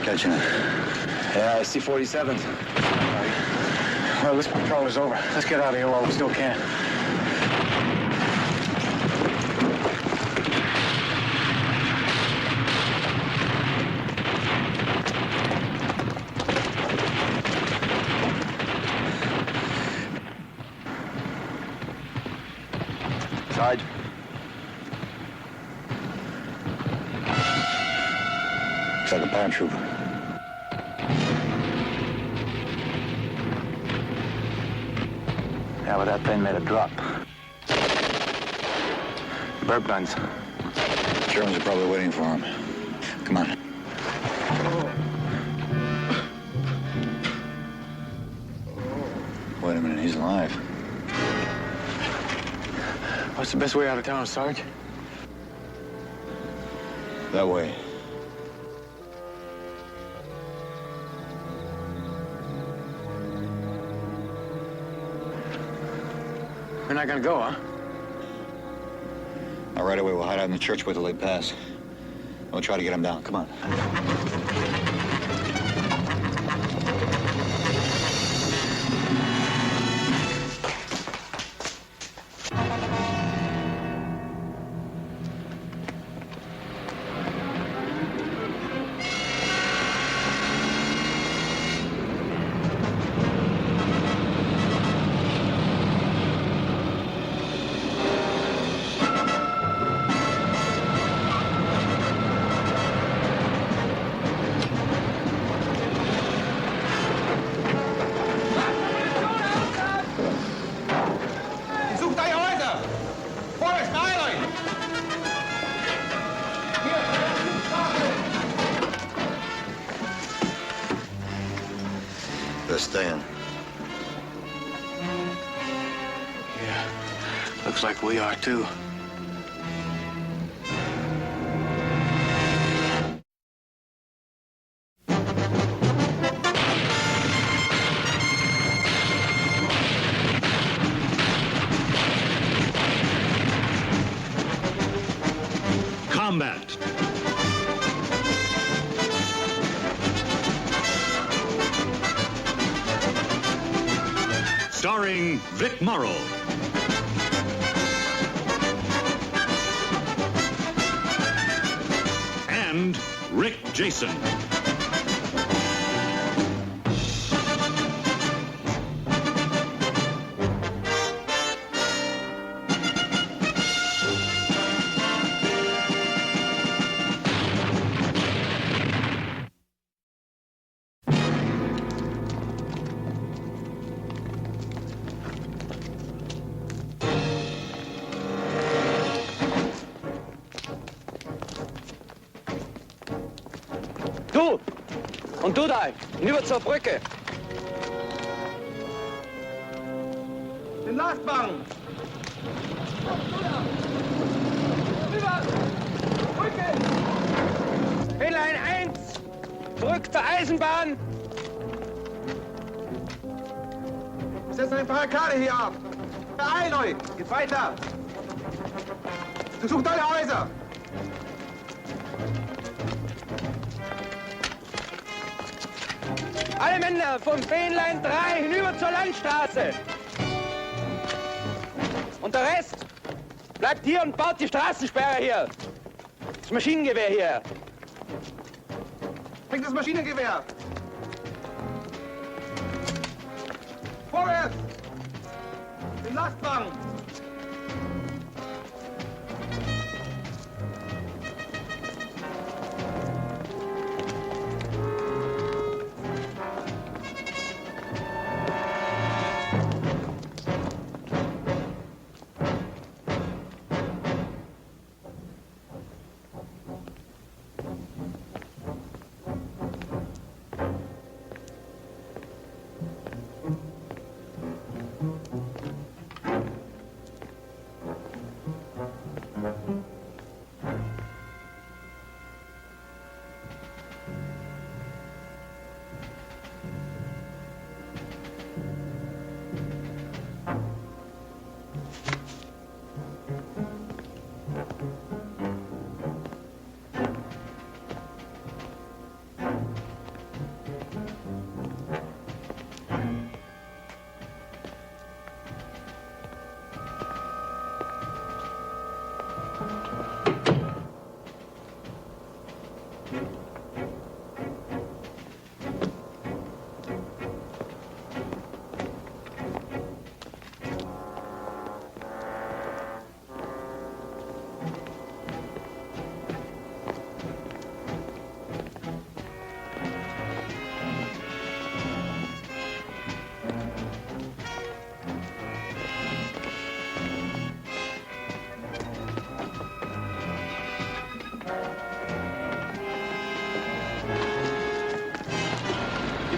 catching it. Yeah, I see 47th. All right. Well, this patrol is over. Let's get out of here while we still can. Sarge. Looks like a paratrooper. Yeah, but that thing made a drop. Burp guns. Germans are probably waiting for him. Come on. Wait a minute, he's alive. What's the best way out of town, Sarge? That way. We're not gonna go, huh? Now, right away, we'll hide out in the church where they pass. We'll try to get him down. Come on. They're staying. Yeah, looks like we are too. Combat. Starring Vic Morrow. And Rick Jason. Du! Und du da! Hinüber zur Brücke! Den Lastwagen! Rüber! Brücke! Fähnlein 1! Zurück zur Eisenbahn! Setzt eine Barrikade hier ab! Beeilt euch! Geht weiter! Durchsucht alle Häuser! Alle Männer vom Fähnlein 3 hinüber zur Landstraße! Und der Rest bleibt hier und baut die Straßensperre hier! Das Maschinengewehr hier! Bringt das Maschinengewehr! Vorwärts! Den Lastwagen!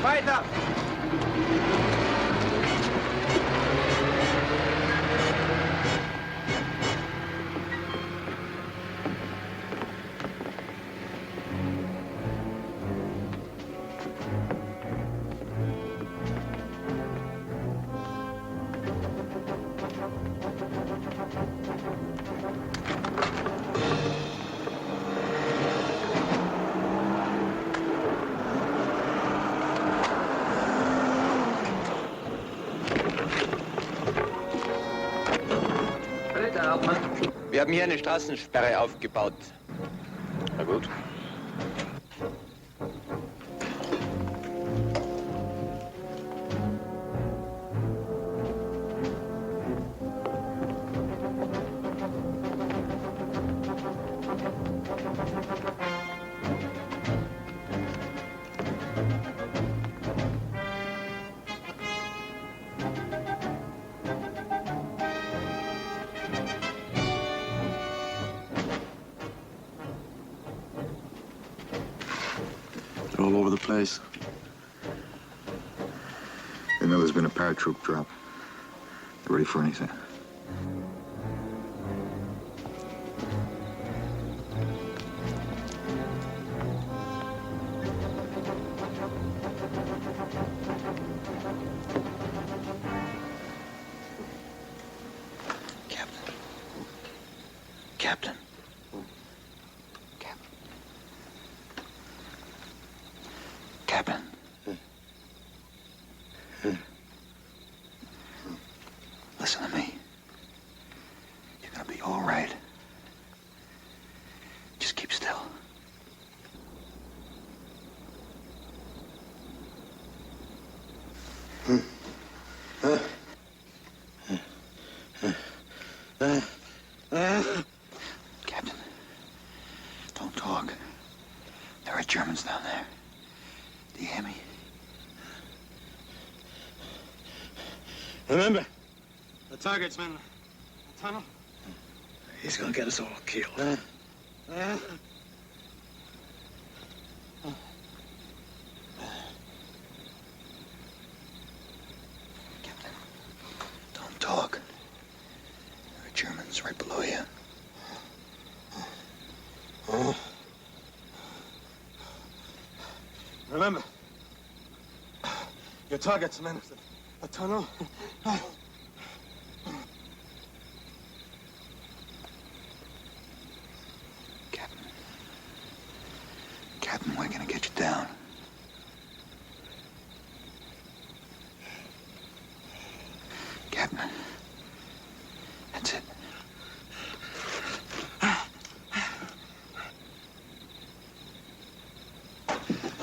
Weiter! Wir haben hier eine Straßensperre aufgebaut. Na gut. They're all over the place. They know there's been a paratroop drop. They're ready for anything. Captain. Captain. Captain. Listen to me. You're gonna be all right. Just keep still. Captain, don't talk. There are Germans down there. Do you hear me? Remember, the target's in the tunnel. He's gonna get us all killed. Captain, don't talk. There are Germans right below you. Remember, your target's in the tunnel. Captain. Captain, we're gonna get you down. Captain. That's it.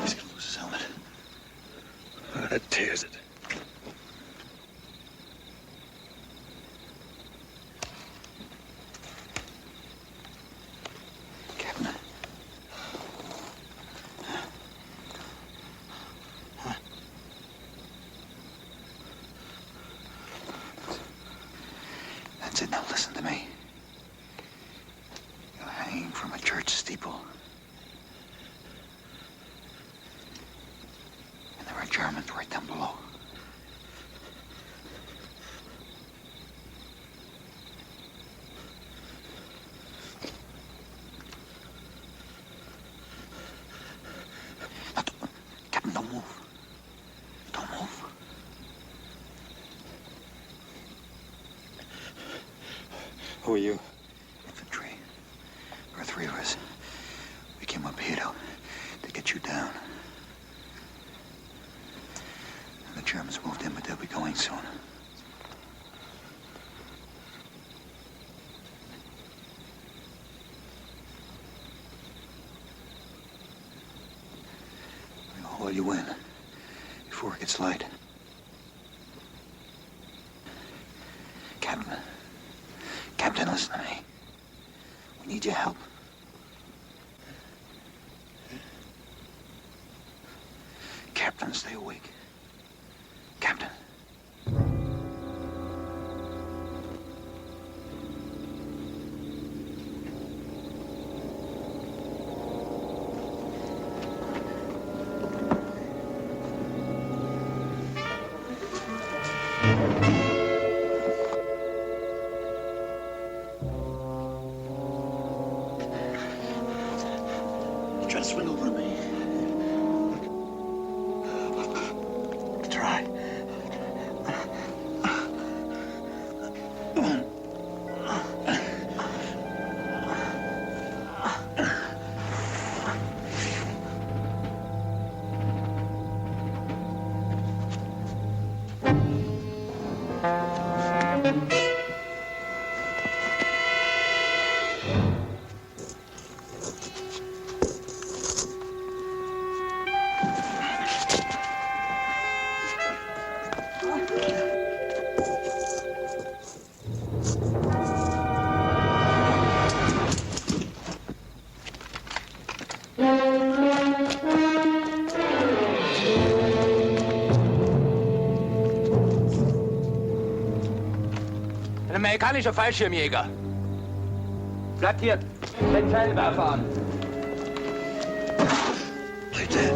He's gonna lose his helmet. That tears it. Captain. That's it. Now listen to me. You're hanging from a church steeple. And there are Germans right down below. Now, Captain, don't move. Don't move. Who are you? Infantry. There are three of us. We came up here to get you down. And the Germans moved in, but they'll be going soon. We'll haul you in before it gets light. Captain. Captain, listen to me. We need your help. Captain, stay awake. Captain. to swing over to me. Try. Ein amerikanischer Fallschirmjäger. Bleibt hier. Den Scheinwerfer an. Play dead.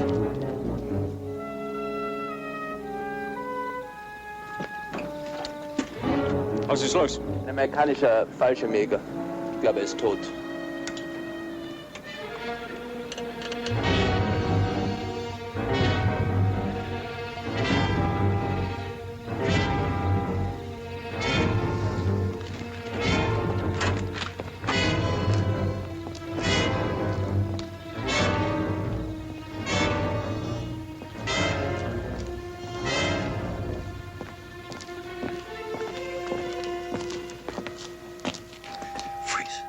Was ist los? Ein amerikanischer Fallschirmjäger. Ich glaube, er ist tot. Freeze.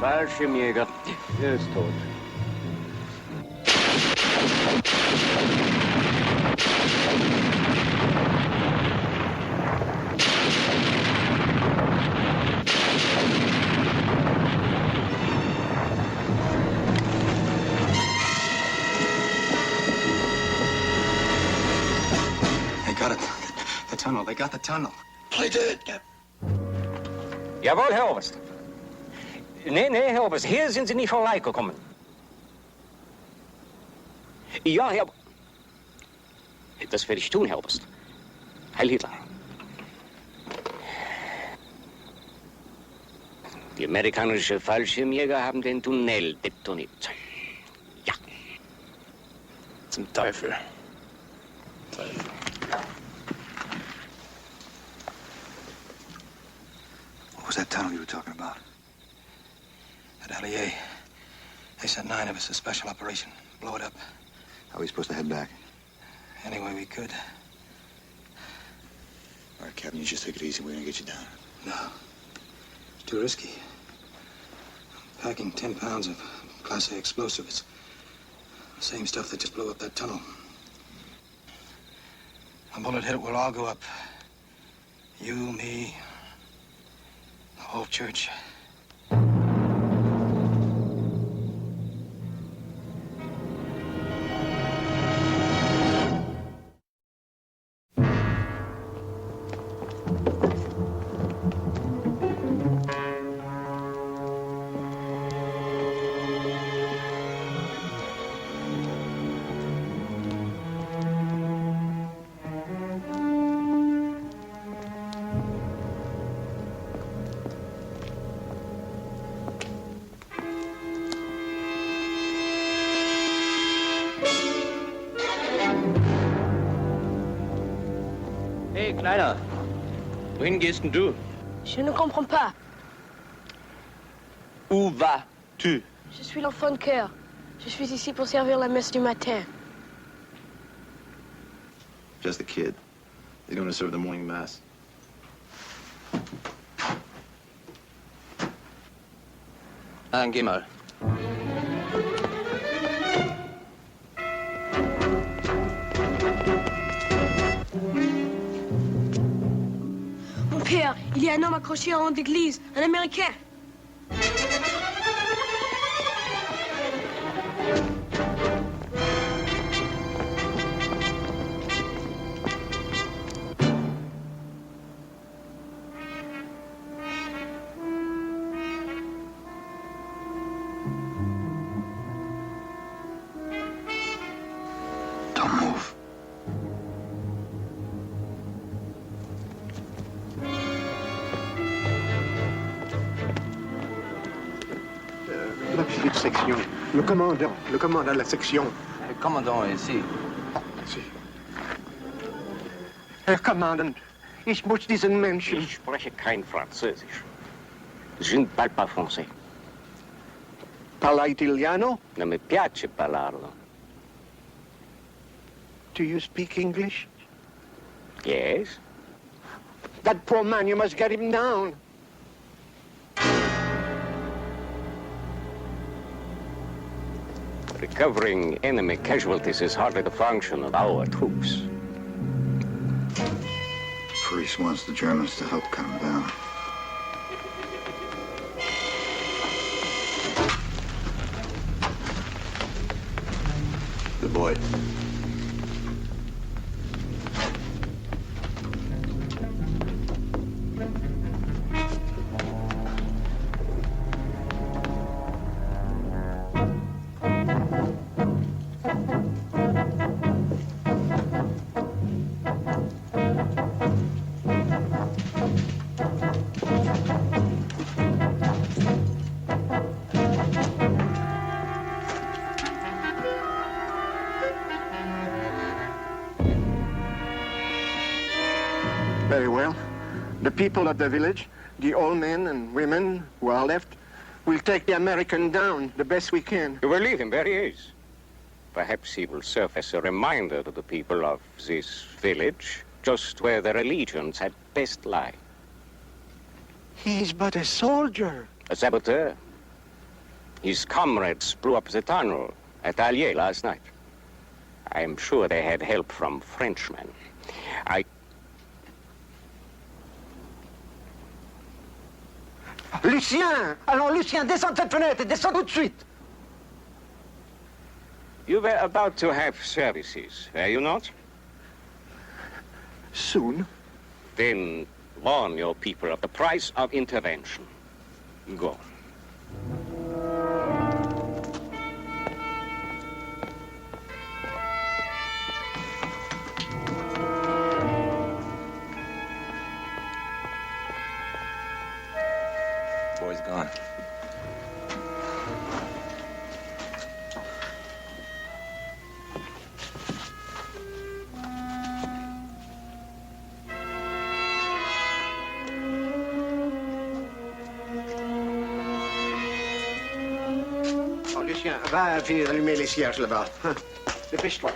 Fallschirmjäger. Er ist tot. They got it. The tunnel. They got the tunnel. Play dead, Captain. Jawohl, Herr Oberst. Nee, Herr Oberst, hier sind Sie nicht vorbeigekommen. Ja, Herr... Das werde ich tun, Herr Oberst. Heil Hitler. Die amerikanischen Fallschirmjäger haben den Tunnel detoniert. Ja. Zum Teufel. Teufel. What was that tunnel you were talking about? At LEA. They sent 9 of us a special operation. Blow it up. How are we supposed to head back? Any way we could. All right, Captain, you just take it easy. We're gonna get you down. No. It's too risky. Packing 10 pounds of Class A explosive. It's the same stuff that just blew up that tunnel. A bullet hit it, we'll all go up. You, me, the whole church. Hey, Kleiner. Wohin gehst denn du? Je ne comprends pas. Où vas-tu? Je suis l'enfant de cœur. Je suis ici pour servir la messe du matin. Just a kid. He's going to serve the morning mass. Dann geh mal. Mon père, il y a un homme accroché en haut d'église, un Américain. Don't move. Le commandant de la section. Le commandant est ici. Sie. Herr Kommandant, ich muss diesen Menschen... Ich spreche kein Französisch. Je ne parle pas français. Parla italiano? Non mi piace parlarlo. Do you speak English? Yes? That poor man, you must get him down. Recovering enemy casualties is hardly the function of our troops. Priest wants the Germans to help cut him down. The boy. Very well. The people of the village, the old men and women who are left, will take the American down the best we can. You will leave him where he is. Perhaps he will serve as a reminder to the people of this village, just where their allegiance had best lie. He's but a soldier. A saboteur. His comrades blew up the tunnel at Allier last night. I am sure they had help from Frenchmen. Lucien! Allons, Lucien, descends de cette fenêtre, descends tout de suite! You were about to have services, were you not? Soon. Then warn your people of the price of intervention. Go. Boy's gone. Oh, Lucien, va finir d'allumer les cierges là-bas. Hein? Dépêche-toi.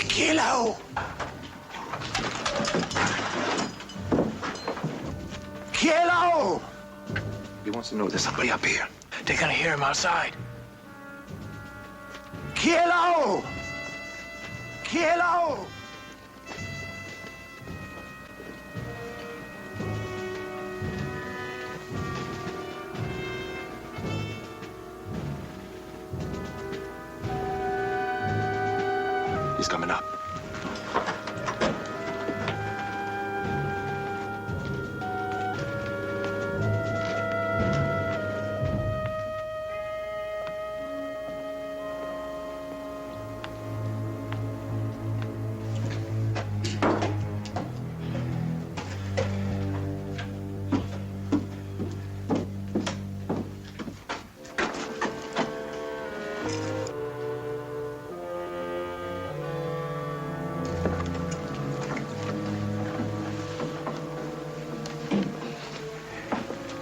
Qui est là-haut? Qui est là-haut? He wants to know there's somebody up here. They're gonna hear him outside. Qui est là-haut? Qui est là-haut? coming up.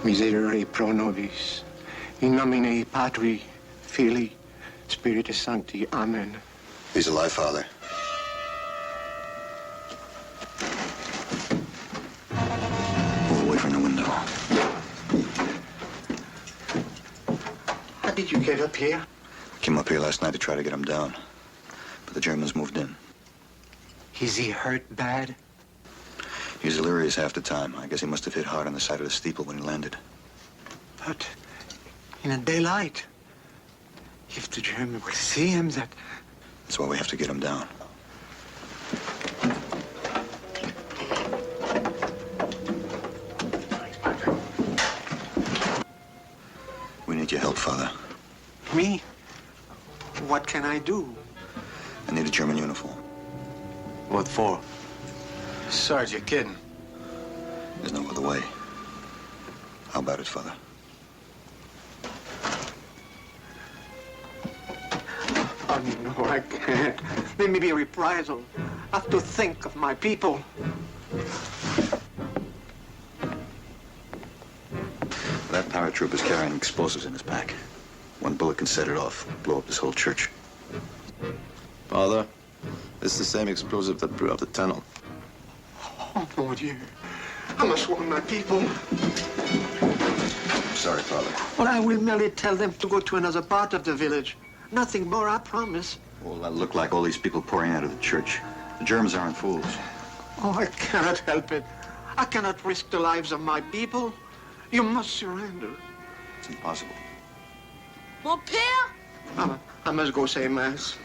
Miserere pro nobis, in nomine Patri, Filii, Spiritus Sancti. Amen. He's alive, Father. Move away from the window. How did you get up here? I came up here last night to try to get him down, but the Germans moved in. Is he hurt bad? He was delirious half the time. I guess he must have hit hard on the side of the steeple when he landed. But in the daylight, if the German will see him, That's why we have to get him down. We need your help, Father. Me? What can I do? I need a German uniform. What for? Sarge, you're kidding. There's no other way. How about it, Father? Oh, no, I can't. There may be a reprisal. I have to think of my people. That paratroop is carrying explosives in his pack. One bullet can set it off, blow up this whole church. Father, it's the same explosive that blew up the tunnel. Oh, mon Dieu. I must warn my people. Sorry, Father. Well, I will merely tell them to go to another part of the village. Nothing more, I promise. Well, that looked like all these people pouring out of the church. The Germans aren't fools. Oh, I cannot help it. I cannot risk the lives of my people. You must surrender. It's impossible. Mon père? I must go say mass.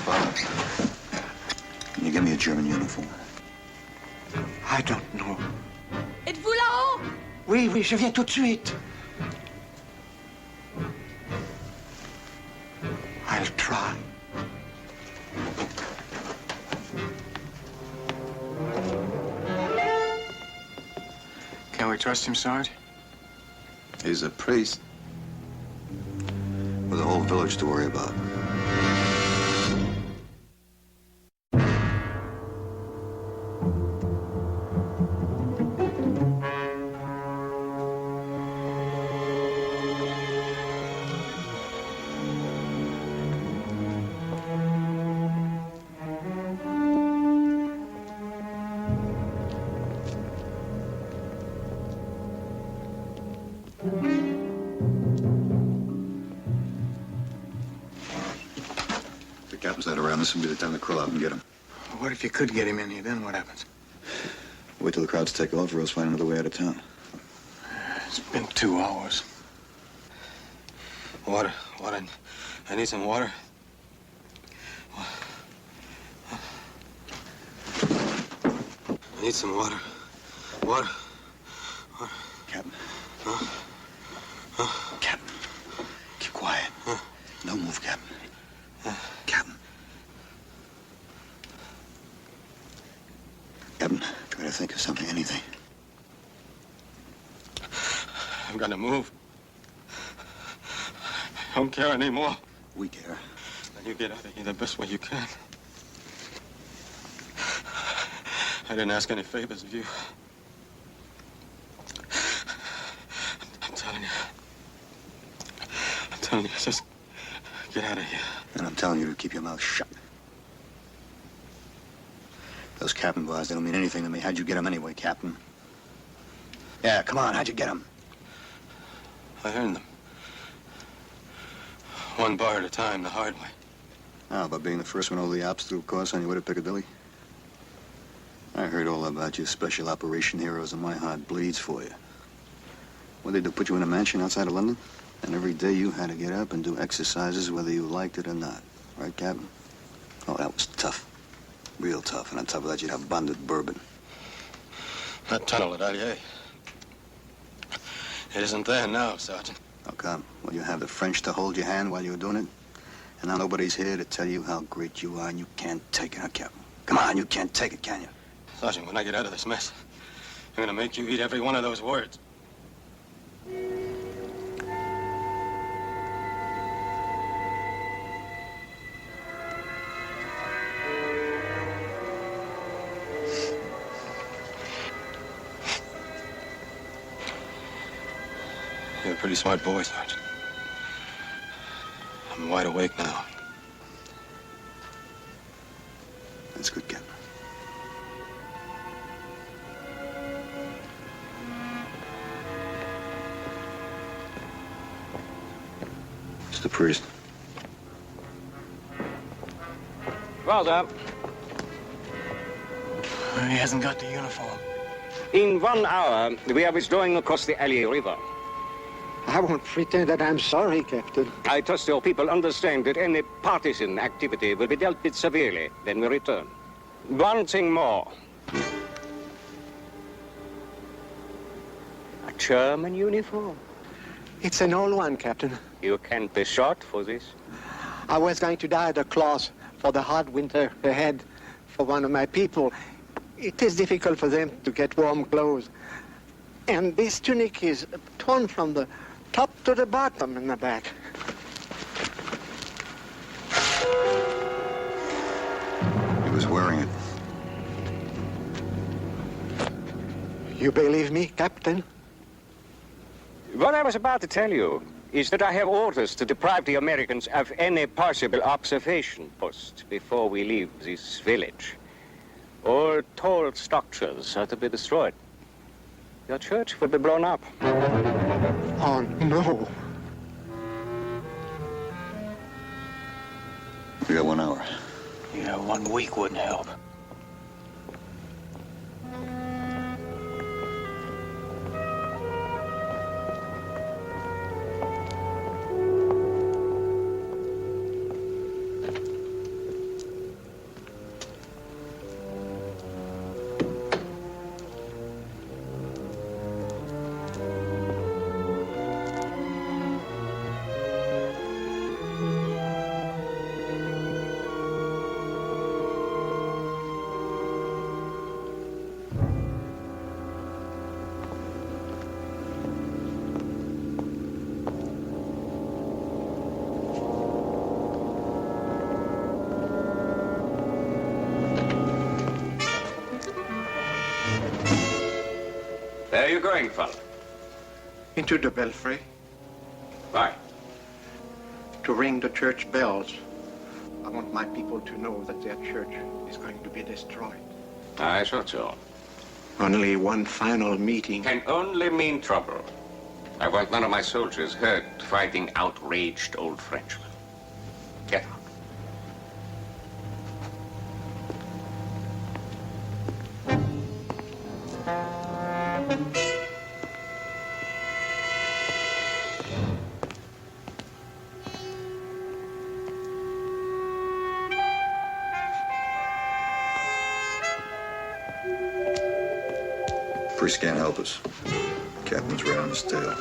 Father, can you give me a German uniform? I don't know. Êtes-vous là-haut? Oui, oui, je viens tout de suite. I'll try. Can we trust him, Sarge? He's a priest. With a whole village to worry about. The captain's not around. This will be the time to crawl out and get him. What if you could get him in here? Then what happens? Wait till the crowds take off, or else find another way out of town. It's been 2 hours. Water. I need some water. I need some water. Water. Captain. Captain. Keep quiet. Don't move, Captain. Captain. Captain, try to think of something, anything. I've got to move. I don't care anymore. We care. Then you get out of here the best way you can. I didn't ask any favors of you. I'm telling you, just get out of here. And I'm telling you to keep your mouth shut. Those captain bars, they don't mean anything to me. How'd you get them anyway, Captain? Yeah, come on, how'd you get them? I earned them. One bar at a time, the hard way. How about being the first one over the obstacle course on your way to Piccadilly? I heard all about you special operation heroes, and my heart bleeds for you. What, they do, put you in a mansion outside of London? And every day you had to get up and do exercises whether you liked it or not. Right, Captain? Oh, that was tough. Real tough. And on top of that, you'd have abundant bourbon. That tunnel at Allier. It isn't there now, Sergeant. How come? Well, you have the French to hold your hand while you were doing it? And now nobody's here to tell you how great you are, and you can't take it, huh, Captain? Come on, you can't take it, can you? Sergeant, when I get out of this mess, I'm gonna make you eat every one of those words. You're a pretty smart boy, Sergeant. I'm wide awake now. That's good, Captain. It's the priest. Well, sir. He hasn't got the uniform. In 1 hour, we are withdrawing across the Allier River. I won't pretend that I'm sorry, Captain. I trust your people understand that any partisan activity will be dealt with severely when we return. One thing more. A German uniform. It's an old one, Captain. You can't be shot for this. I was going to die at the claws for the hard winter ahead for one of my people. It is difficult for them to get warm clothes. And this tunic is torn from the top to the bottom in the back. He was wearing it. You believe me, Captain? What I was about to tell you is that I have orders to deprive the Americans of any possible observation post before we leave this village. All tall structures are to be destroyed. Your church will be blown up. Oh, no. We got 1 hour. Yeah, 1 week wouldn't help. Where are you going, fella? Into the belfry Why? to ring the church bells. I want my people to know that their church is going to be destroyed. I thought so. Only one final meeting. Can only mean trouble. I want none of my soldiers hurt fighting outraged old Frenchmen. Get out. Priest can't help us. Captain's right on his tail.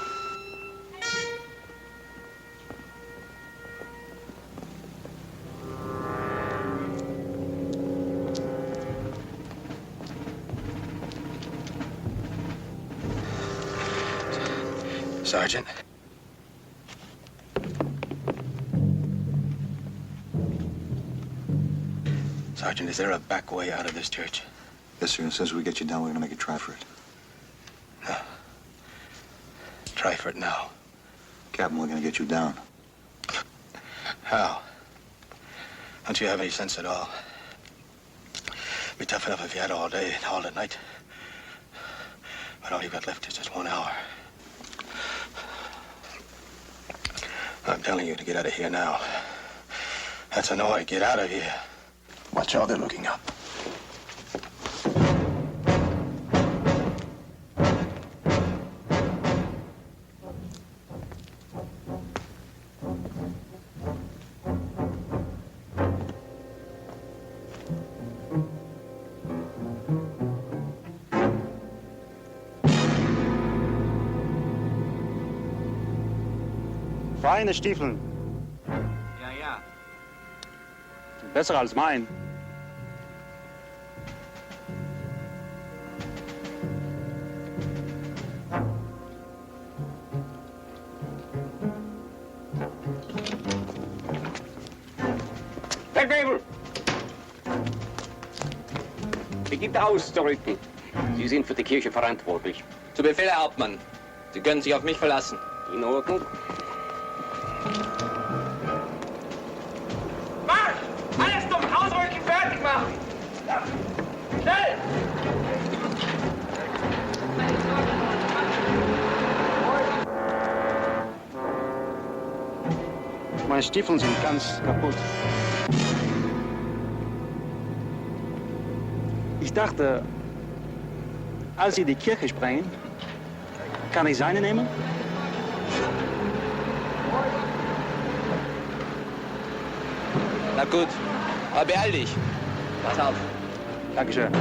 Sergeant. Sergeant, is there a back way out of this church? Yes, sir. As soon as we get you down, we're gonna make a try for it. Try for it now. Captain, we're gonna get you down. How? Don't you have any sense at all? Be tough enough if you had all day and all the night. But all you've got left is just 1 hour. I'm telling you to get out of here now. That's an order. Get out of here. Watch all they're looking up. Feine Stiefeln. Ja, ja. Besser als mein. Feldwebel! Beginnt auszurücken. Sie sind für die Kirche verantwortlich. Zu Befehl, Herr Hauptmann. Sie können sich auf mich verlassen. In Ordnung. Marsch! Alles zum Ausrücken fertig machen! Schnell! Meine Stiefel sind ganz kaputt. Ich dachte, als Sie die Kirche sprengen, kann ich seine nehmen? Na gut, aber beeil dich. Pass auf. Dankeschön.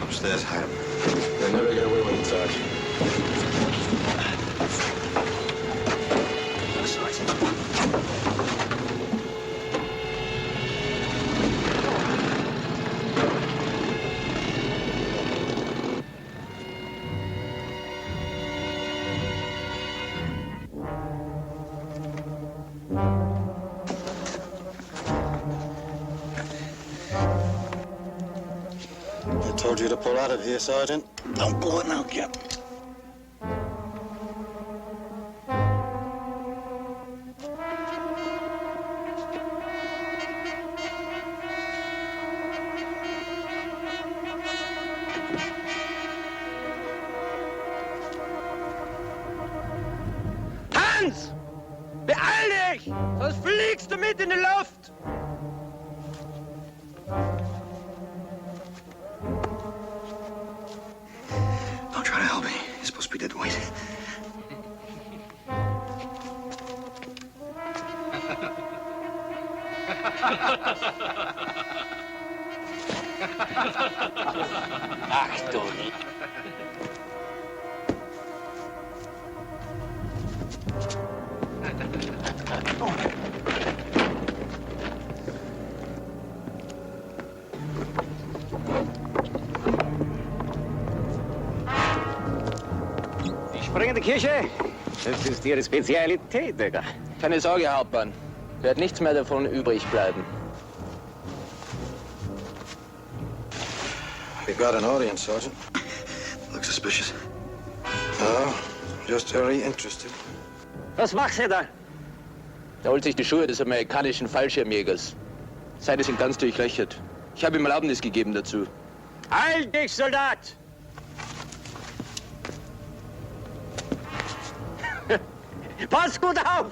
Upstairs, hide him. They'll never get away with it, Sarge. I told you to pull out of here, Sergeant. Don't blow it now, Captain. Hans! Beeil dich! Sonst fliegst du mit in die Luft! Don't try to help me. You're supposed to be dead weight. Ach du. Die springende Kirche? Das ist Ihre Spezialität, Digga. Keine Sorge, Hauptmann. Wird nichts mehr davon übrig bleiben. We got an audience, Sergeant. Looks suspicious. No, just very interested. Was macht ihr da? Er holt sich die Schuhe des amerikanischen Fallschirmjägers. Seine sind ganz durchlöchert. Ich habe ihm Erlaubnis gegeben dazu. Halt dich, Soldat! Pass gut auf!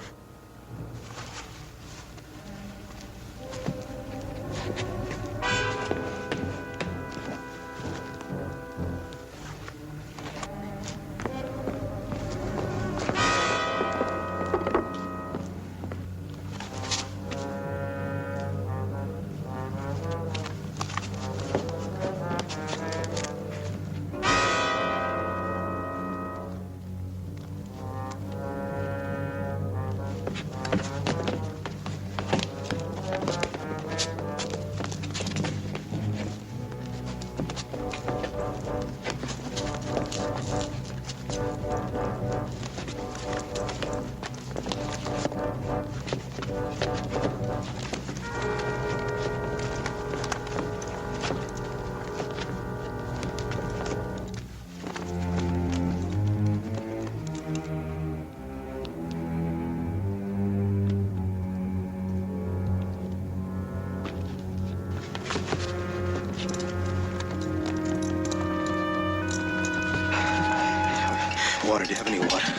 Water, do you have any water?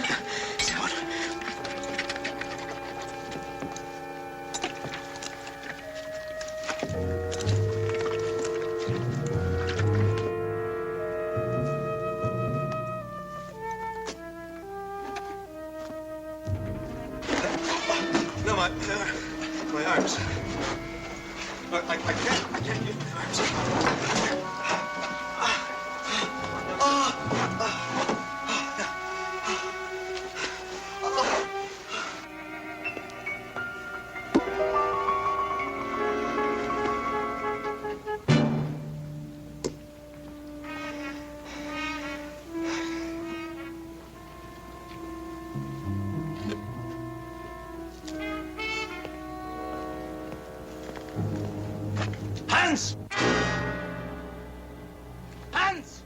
Some water. No, my arms. I can't use my arms. Hans! Hans!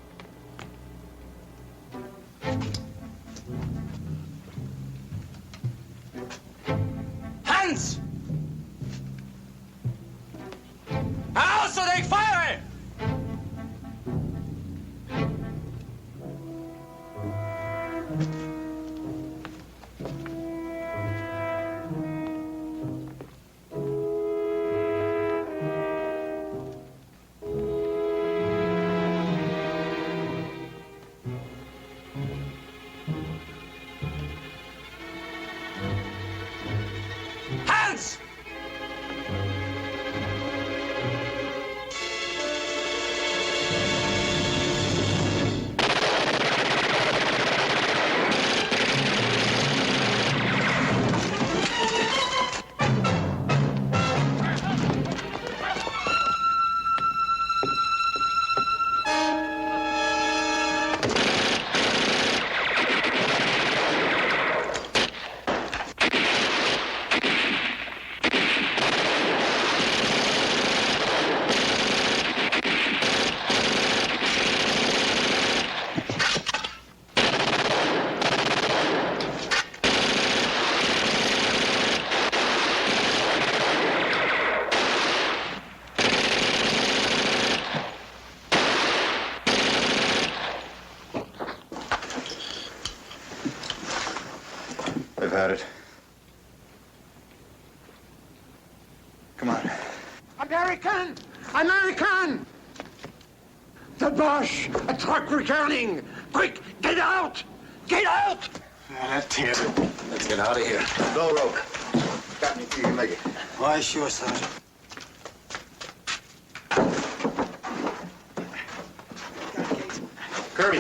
Hans! Aus oder ich feuere! Hans! They've had it. Come on. American! American! The Bosch! A truck returning! Quick, get out! Get out! Let's get out of here. Go, Roke. Captain, you can make it. Why, sure, Sergeant. Kirby,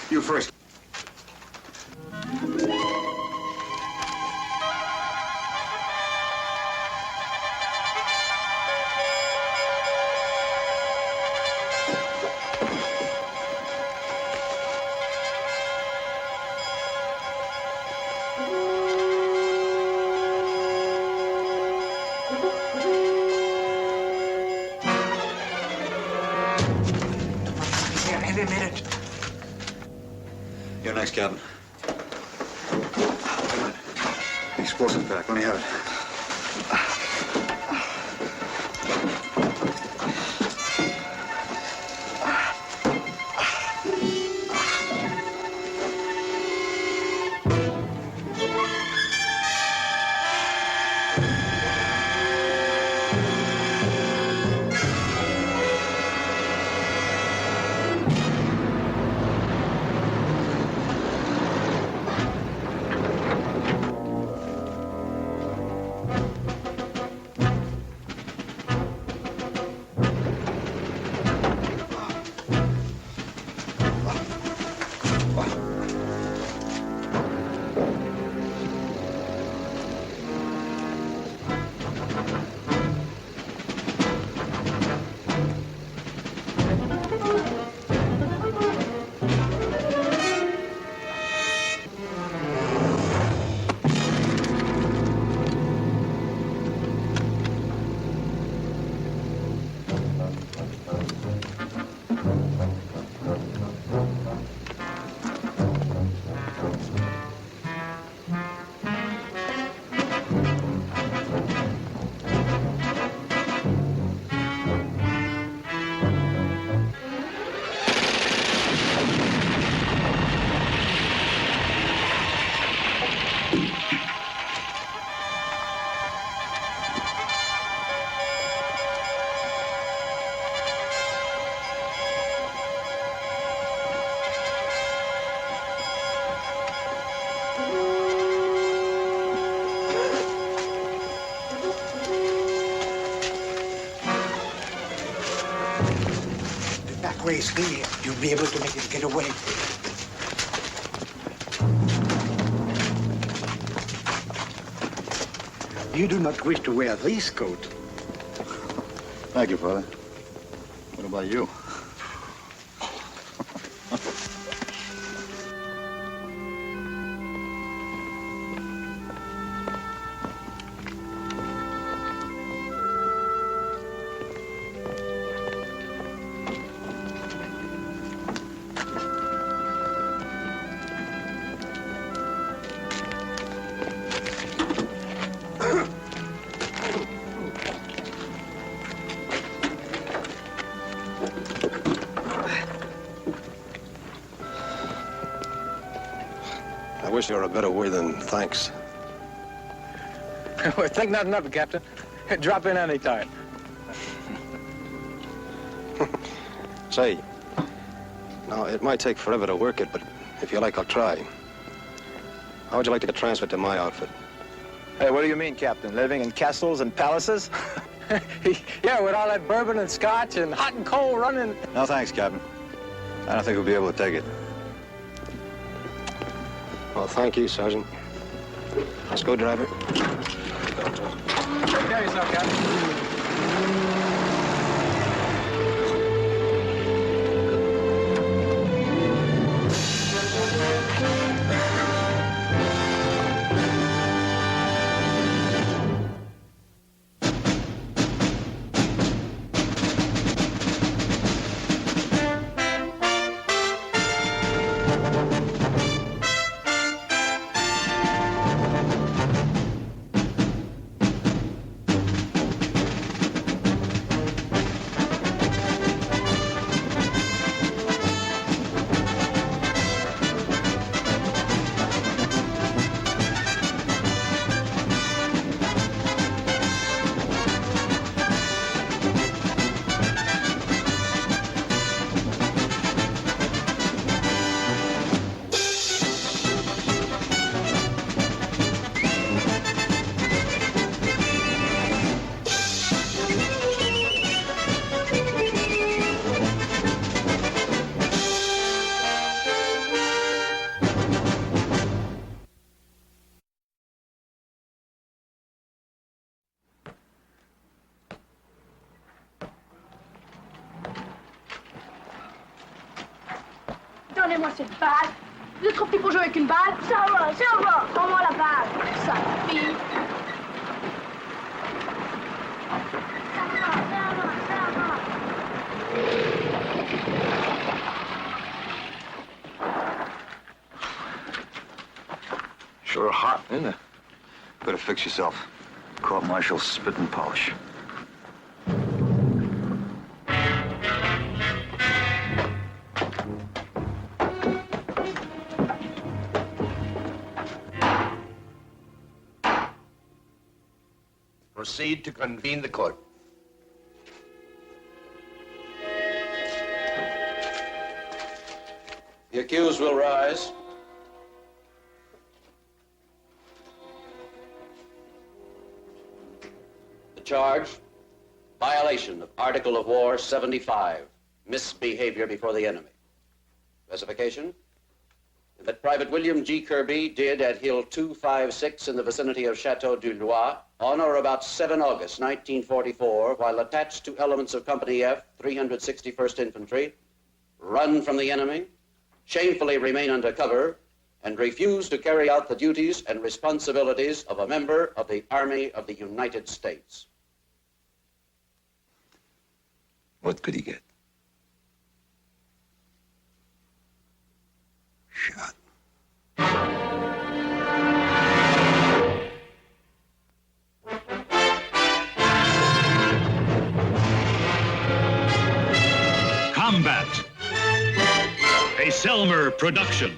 you first. Any minute. You're next, Captain. Explosive pack. Let me have it. That way is clear. You'll be able to make it get away. You do not wish to wear this coat. Thank you, Father. What about you? I wish there were a better way than thanks. Well, think nothing of it, Captain. Drop in any time. Say, now, it might take forever to work it, but if you like, I'll try. How would you like to get transferred to my outfit? Hey, what do you mean, Captain? Living in castles and palaces? Yeah, with all that bourbon and scotch and hot and cold running. No, thanks, Captain. I don't think we'll be able to take it. Well, thank you, Sergeant. Let's go, driver. Take care of yourself, Captain. balle. Vous êtes trop petit pour jouer avec une balle. Ça va, ça va. Rends-moi la balle. Ça fille. Ça va, ça va, ça va. Sure hot, isn't it? Better fix yourself. Court martial spit and polish. Proceed to convene the court. The accused will rise. The charge, violation of Article of War 75, misbehavior before the enemy. Specification, that Private William G. Kirby did at Hill 256 in the vicinity of Chateau du Loir on or about 7 August 1944, while attached to elements of Company F, 361st Infantry, run from the enemy, shamefully remain under cover, and refuse to carry out the duties and responsibilities of a member of the Army of the United States. What could he get? Shot. Combat. A Selmer production.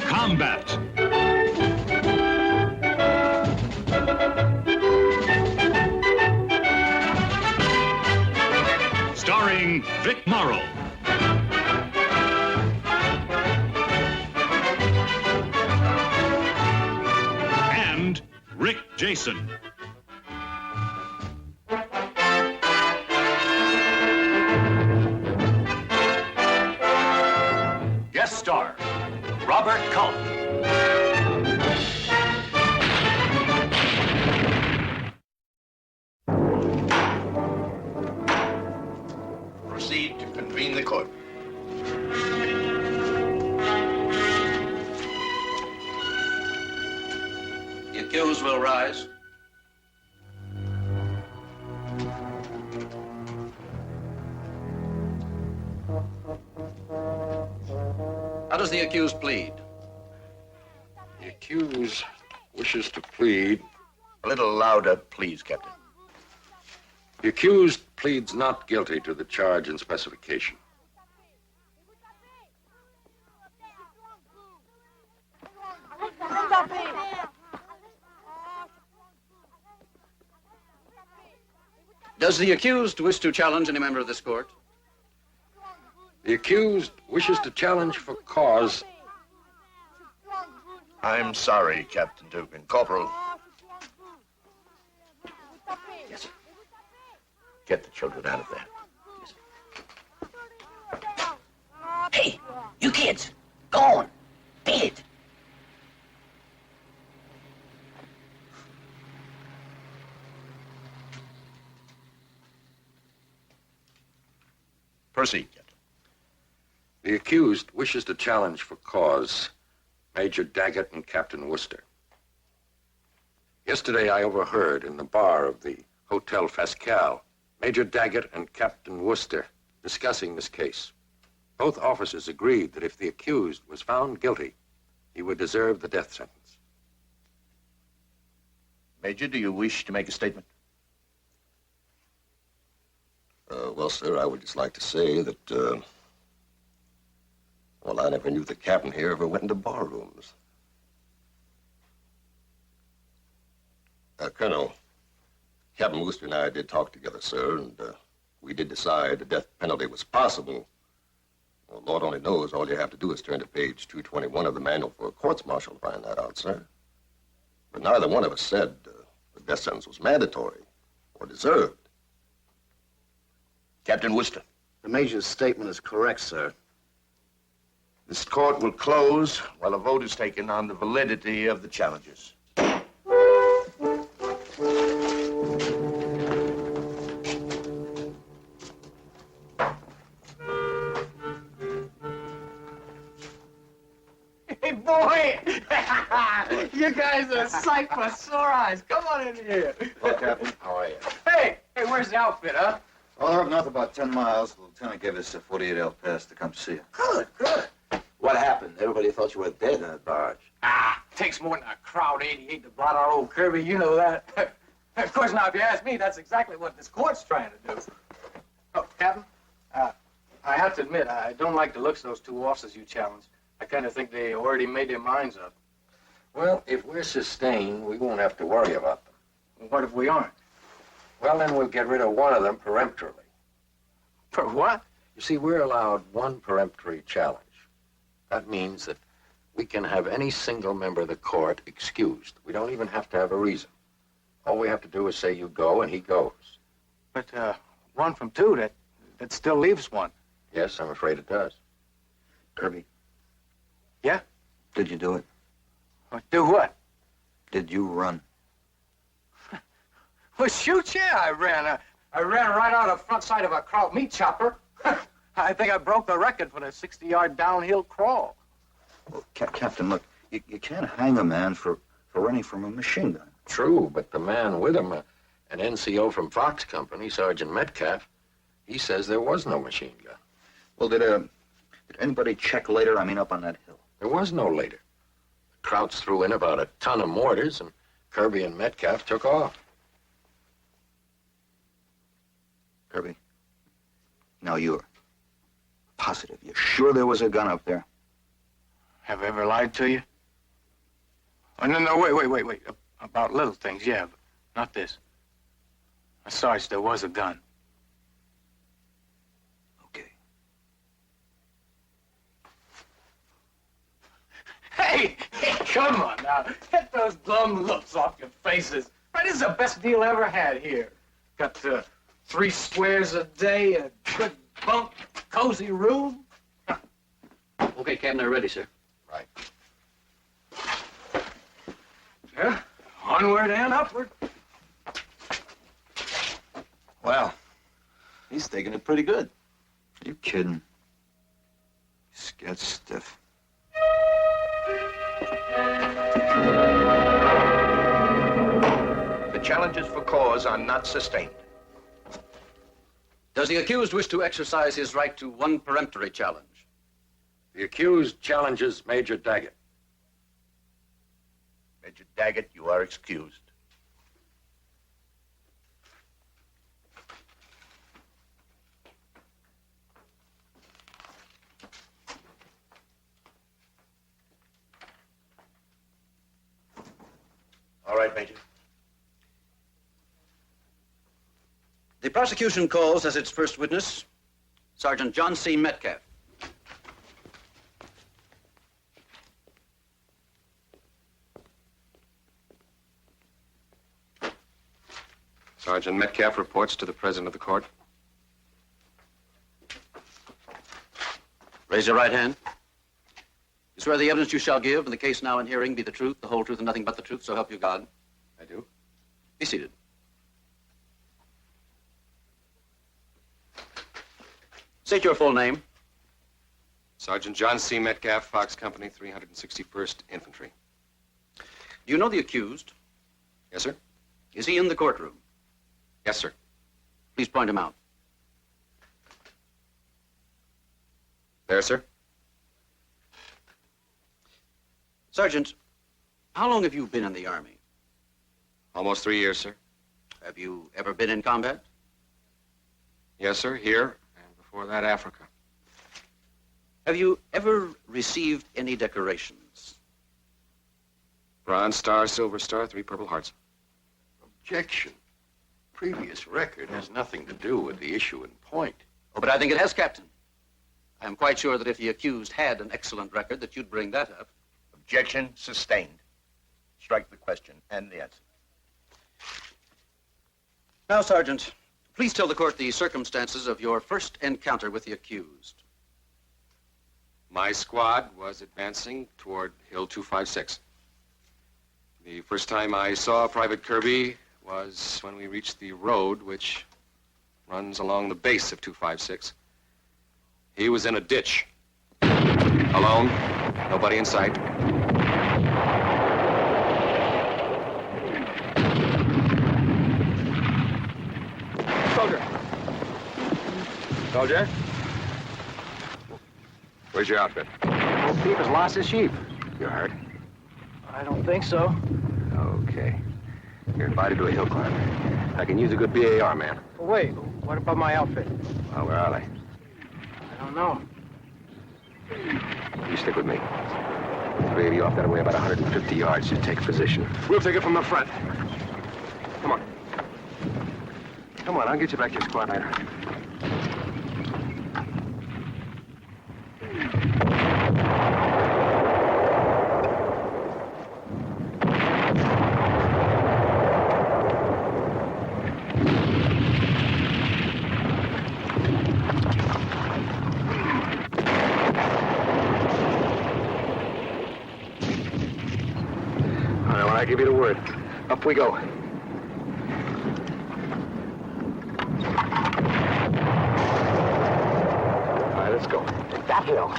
Combat. Starring Vic Morrow. And Rick Jason. Guest star, Robert Culp. Proceed to convene the court. The accused will rise. How does the accused plead? The accused wishes to plead. A little louder, please, Captain. The accused pleads not guilty to the charge and specification. Does the accused wish to challenge any member of this court? The accused wishes to challenge for cause. I'm sorry, Captain Dugan. Corporal. Yes, sir. Get the children out of there. Yes, sir. Hey, you kids, go on. Beat it. Proceed, Captain. The accused wishes to challenge for cause Major Daggett and Captain Worcester. Yesterday, I overheard in the bar of the Hotel Fascal Major Daggett and Captain Worcester discussing this case. Both officers agreed that if the accused was found guilty, he would deserve the death sentence. Major, do you wish to make a statement? Well, sir, I would just like to say that, well, I never knew the captain here ever went into bar rooms. Colonel, Captain Worcester and I did talk together, sir, and we did decide the death penalty was possible. Well, Lord only knows all you have to do is turn to page 221 of the manual for a courts-martial to find that out, sir. But neither one of us said the death sentence was mandatory or deserved. Captain Worcester. The Major's statement is correct, sir. This court will close while a vote is taken on the validity of the challenges. Hey, boy! You guys are a sight for sore eyes. Come on in here. Hello, Captain. How are you? Hey, where's the outfit, huh? Well, they're up north about 10 miles. The lieutenant gave us a 48-hour pass to come see you. Good, good. What happened? Everybody thought you were dead in that barge. Takes more than a crowd 88 to blot out old Kirby. You know that. Of course, now, if you ask me, that's exactly what this court's trying to do. Oh, Captain, I have to admit, I don't like the looks of those two officers you challenged. I kind of think they already made their minds up. Well, if we're sustained, we won't have to worry about them. Well, what if we aren't? Well, then we'll get rid of one of them peremptorily. For what? You see, we're allowed one peremptory challenge. That means that we can have any single member of the court excused. We don't even have to have a reason. All we have to do is say you go, and he goes. But, one from two, that still leaves one. Yes, I'm afraid it does. Kirby. Yeah? Did you do it? Do what? Did you run? Well, shoot, yeah, I ran. I ran right out of the front side of a Kraut meat chopper. I think I broke the record for the 60-yard downhill crawl. Well, Captain, look, you can't hang a man for running from a machine gun. True, but the man with him, an NCO from Fox Company, Sergeant Metcalf, he says there was no machine gun. Well, did anybody check later? I mean, up on that hill. There was no later. The Krauts threw in about a ton of mortars, and Kirby and Metcalf took off. Kirby, now you're positive. You're sure there was a gun up there? Have I ever lied to you? Oh, no, wait. About little things, yeah, but not this. Sarge, there was a gun. Okay. Hey, come on now. Get those glum looks off your faces. Right, this is the best deal I ever had here. Got 3 squares a day, a good bunk, cozy room. Okay, Captain, they're ready, sir. Right. Yeah, onward and upward. Well, he's taking it pretty good. You kidding? Scared stiff. The challenges for cause are not sustained. Does the accused wish to exercise his right to one peremptory challenge? The accused challenges Major Daggett. Major Daggett, you are excused. All right, Major. The prosecution calls as its first witness Sergeant John C. Metcalf. Sergeant Metcalf reports to the President of the Court. Raise your right hand. You swear the evidence you shall give in the case now in hearing be the truth, the whole truth, and nothing but the truth, so help you God. I do. Be seated. State your full name. Sergeant John C. Metcalf, Fox Company, 361st Infantry. Do you know the accused? Yes, sir. Is he in the courtroom? Yes, sir. Please point him out. There, sir. Sergeant, how long have you been in the Army? Almost 3 years, sir. Have you ever been in combat? Yes, sir. Here, and before that, Africa. Have you ever received any decorations? Bronze Star, Silver Star, 3 Purple Hearts. Objection. Previous record has nothing to do with the issue in point. Oh, but I think it has, Captain. I am quite sure that if the accused had an excellent record, that you'd bring that up. Objection sustained. Strike the question and the answer. Now, Sergeant, please tell the court the circumstances of your first encounter with the accused. My squad was advancing toward Hill 256. The first time I saw Private Kirby was when we reached the road which runs along the base of 256. He was in a ditch. Alone, nobody in sight. Soldier. Soldier? Where's your outfit? Old Pete has lost his sheep. You hurt? I don't think so. Okay. You're invited to a hill climb. I can use a good BAR man. Wait, what about my outfit? Well, where are they? I don't know. You stick with me. The three of you off that way about 150 yards. You take a position. We'll take it from the front. Come on. Come on, I'll get you back to your squad later. All right, when I give you the word, up we go. Let's go. Take that hill.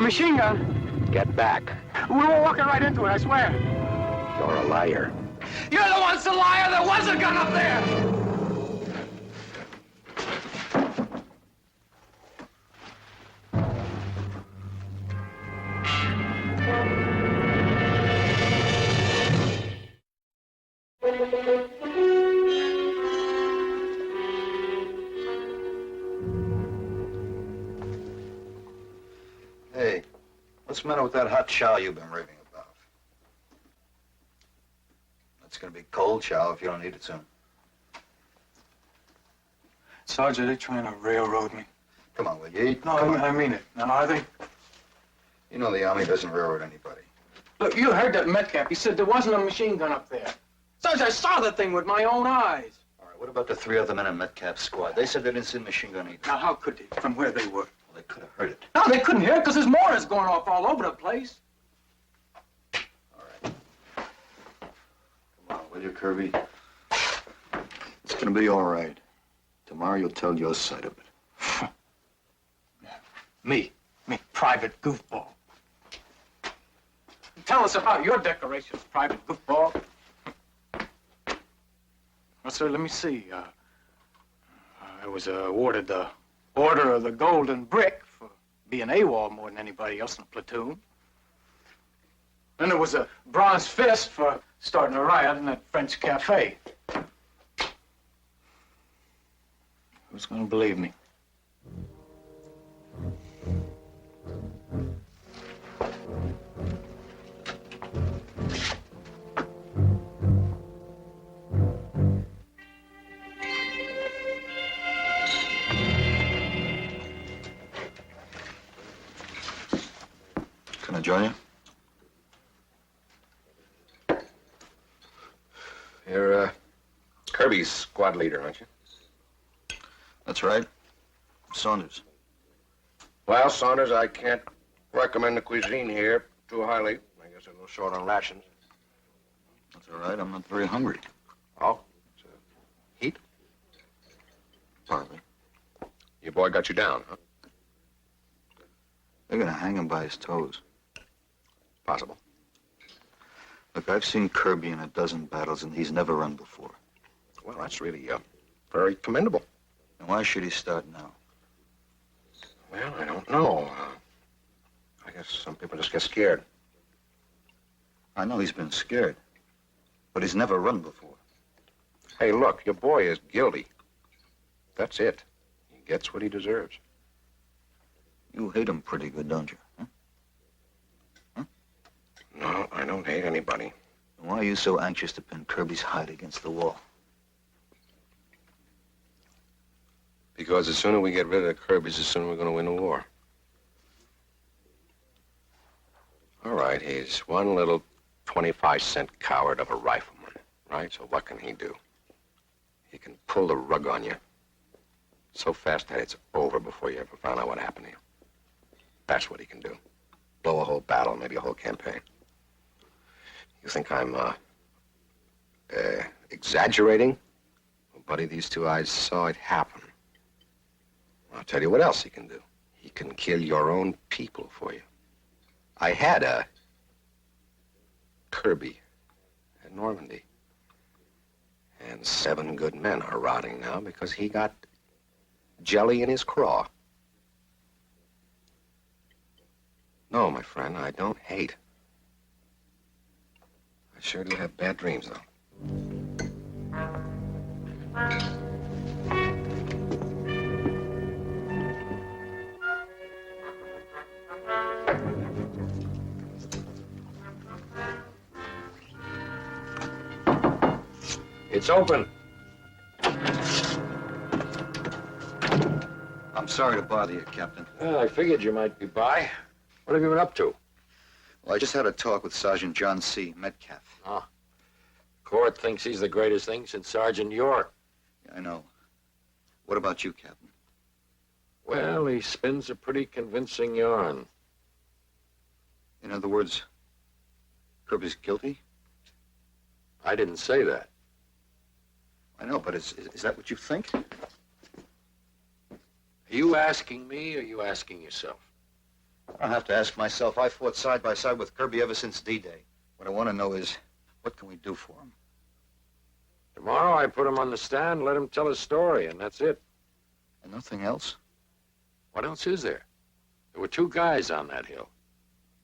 Machine gun? Get back. We were walking right into it, I swear. You're a liar. You're the one's the liar. There was a gun up there. Hey, what's the matter with that hot chow you've been raving about? It's gonna be cold chow if you don't eat it soon. Sergeant, they're trying to railroad me. Come on, will you eat? No, I mean it. Now, are they? You know the Army doesn't railroad anybody. Look, you heard that Metcalf. He said there wasn't a machine gun up there. Sarge, I saw the thing with my own eyes. All right, what about the three other men in Metcalf's squad? They said they didn't see the machine gun either. Now, how could they, from where they were? Well, they could have heard it. No, they couldn't hear it because there's mortars going off all over the place. Come on, will you, Kirby? It's gonna be all right. Tomorrow you'll tell your side of it. Me, private goofball. Tell us about your decorations, private goofball. Well, sir, let me see. I was awarded the Order of the Golden Brick for being AWOL more than anybody else in the platoon. Then there was a Bronze Fist for starting a riot in that French cafe. Who's gonna believe me? Can I join you? You're, Kirby's squad leader, aren't you? That's right. Saunders. Well, Saunders, I can't recommend the cuisine here too highly. I guess a little short on rations. That's all right. I'm not very hungry. Oh? It's, heat? Partly. Your boy got you down, huh? They're gonna hang him by his toes. Possible. Look, I've seen Kirby in a dozen battles, and he's never run before. Well, that's really very commendable. And why should he start now? Well, I don't know. I guess some people just get scared. I know he's been scared, but he's never run before. Hey, look, your boy is guilty. That's it. He gets what he deserves. You hate him pretty good, don't you? Huh? No, I don't hate anybody. Why are you so anxious to pin Kirby's hide against the wall? Because the sooner we get rid of the Kirby's, the sooner we're going to win the war. All right, he's one little 25-cent coward of a rifleman, right? So what can he do? He can pull the rug on you so fast that it's over before you ever found out what happened to you. That's what he can do. Blow a whole battle, maybe a whole campaign. You think I'm, exaggerating? Well, buddy, these two eyes saw it happen. I'll tell you what else he can do. He can kill your own people for you. I had a Kirby at Normandy. And 7 good men are rotting now because he got jelly in his craw. No, my friend, I don't hate. I sure do have bad dreams, though. It's open. I'm sorry to bother you, Captain. Well, I figured you might be by. What have you been up to? Well, I just had a talk with Sergeant John C. Metcalf. Ah. Court thinks he's the greatest thing since Sergeant York. Yeah, I know. What about you, Captain? Well, he spins a pretty convincing yarn. In other words, Kirby's guilty? I didn't say that. I know, but is that what you think? Are you asking me or are you asking yourself? I don't have to ask myself. I fought side by side with Kirby ever since D-Day. What I want to know is, what can we do for him? Tomorrow I put him on the stand, let him tell his story, and that's it. And nothing else? What else is there? There were 2 guys on that hill.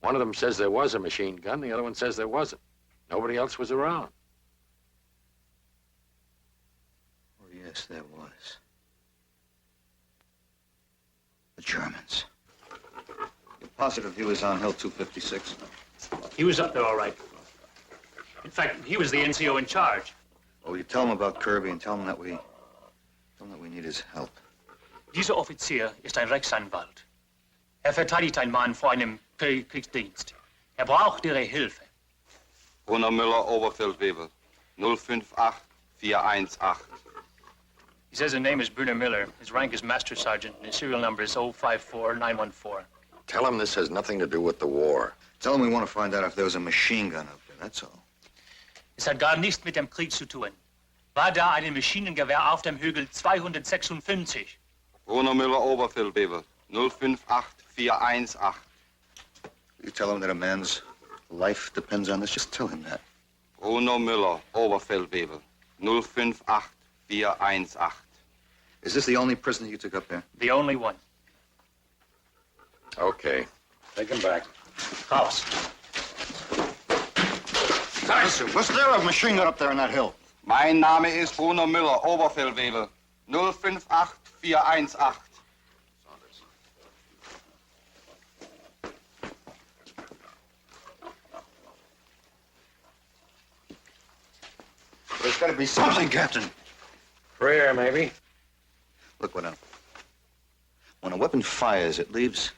One of them says there was a machine gun, the other one says there wasn't. Nobody else was around. Oh, yes, there was. The Germans. You're positive he was on Hill 256? He was up there all right. In fact, he was the NCO in charge. Oh, you tell him about Kirby and tell him that we need his help. Dieser Offizier ist ein Rechtsanwalt. Er verteidigt einen Mann vor einem Kriegsdienst. Er braucht Ihre Hilfe. Brunner Müller, Oberfeldwebel. 058418. He says his name is Bruno Miller. His rank is Master Sergeant, and his serial number is 054914. Tell him this has nothing to do with the war. Tell him we want to find out if there was a machine gun up there, that's all. Es hat gar nichts mit dem Krieg zu tun. War da ein Maschinengewehr auf dem Hügel 256? Brunner Müller, Oberfeldwebel. 058418. You tell him that a man's life depends on this, just tell him that. Bruno Müller, Oberfeldwebel. 058418. Is this the only prisoner you took up there? The only one. Okay. Take him back. Raus. Listen, what's there a machine gun up there on that hill? Mein Name ist Bruno Müller, Oberfeldwebel. 058418. There's got to be something, Captain. Prayer, maybe. Look, when a weapon fires, it leaves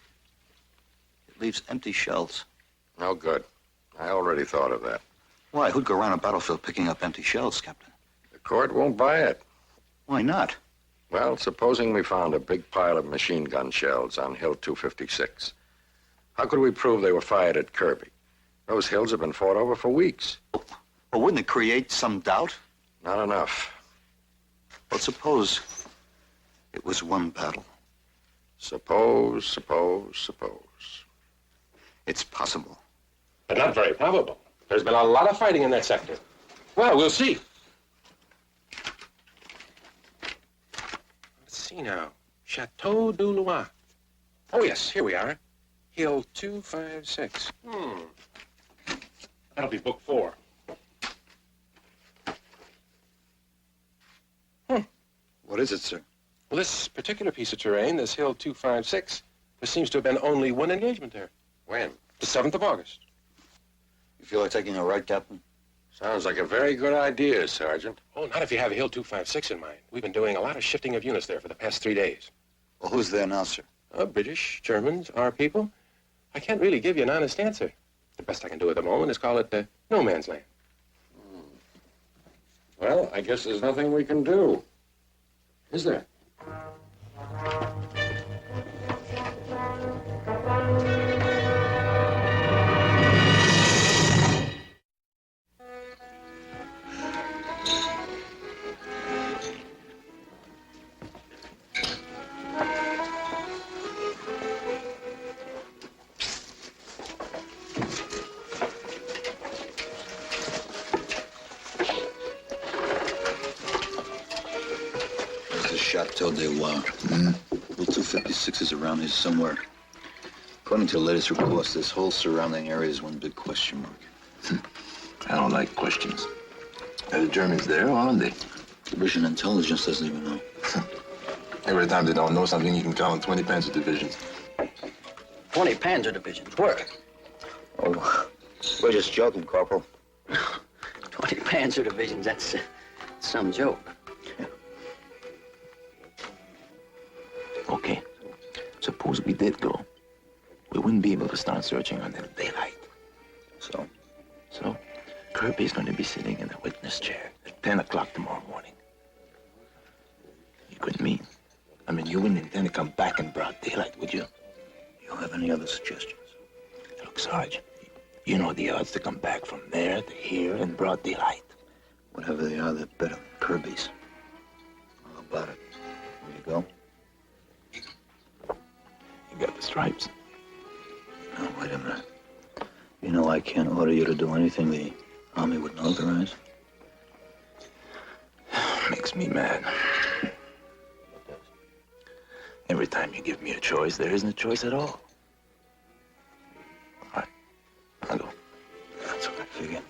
empty shells. No good. I already thought of that. Why? Who'd go around a battlefield picking up empty shells, Captain? The court won't buy it. Why not? Well, supposing we found a big pile of machine gun shells on Hill 256. How could we prove they were fired at Kirby? Those hills have been fought over for weeks. Well, wouldn't it create some doubt? Not enough. Well, suppose it was one battle. Suppose. It's possible. But not very probable. There's been a lot of fighting in that sector. Well, we'll see. Let's see now. Chateau du Loire. Oh, yes, here we are. Hill 256. That'll be book 4. What is it, sir? Well, this particular piece of terrain, this Hill 256, There seems to have been only one engagement there. When? The 7th of August. You feel like taking a ride, Captain? Sounds like a very good idea, Sergeant. Oh, not if you have Hill 256 in mind. We've been doing a lot of shifting of units there for the past 3 days. Well, who's there now, sir? British, Germans, our people. I can't really give you an honest answer. The best I can do at the moment is call it no man's land. Well, I guess there's nothing we can do. Is there? Chateau des Loire. Hill 256 is around here somewhere. According to the latest reports, this whole surrounding area is one big question mark. I don't like questions. Are the Germans there, or aren't they? Division intelligence doesn't even know. Every time they don't know something, you can count on 20 Panzer divisions. 20 Panzer divisions. Where? Oh, we're just joking, Corporal. 20 Panzer divisions. That's some joke. Okay. Suppose we did go. We wouldn't be able to start searching until daylight. So? So, Kirby's going to be sitting in the witness chair at 10 o'clock tomorrow morning. You couldn't mean. I mean, you wouldn't intend to come back in broad daylight, would you? You have any other suggestions? Look, Sarge, you know the odds to come back from there to here in broad daylight. Whatever they are, they're better than Kirby's. How about it? Will you go? You got the stripes. Now, wait a minute. You know I can't order you to do anything the Army wouldn't authorize. Makes me mad. Every time you give me a choice, there isn't a choice at all. All right, I'll go. That's what I figured.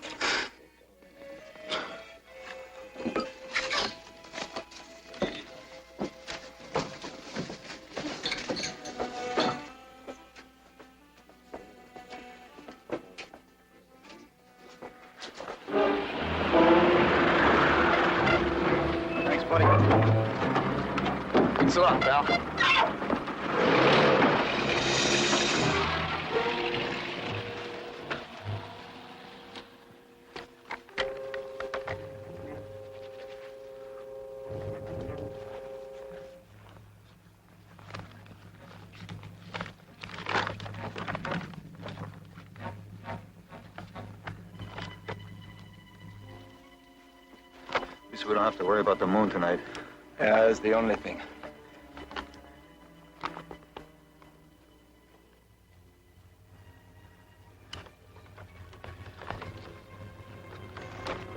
Thanks a lot, pal. At least we don't have to worry about the moon tonight. Yeah, that's the only thing.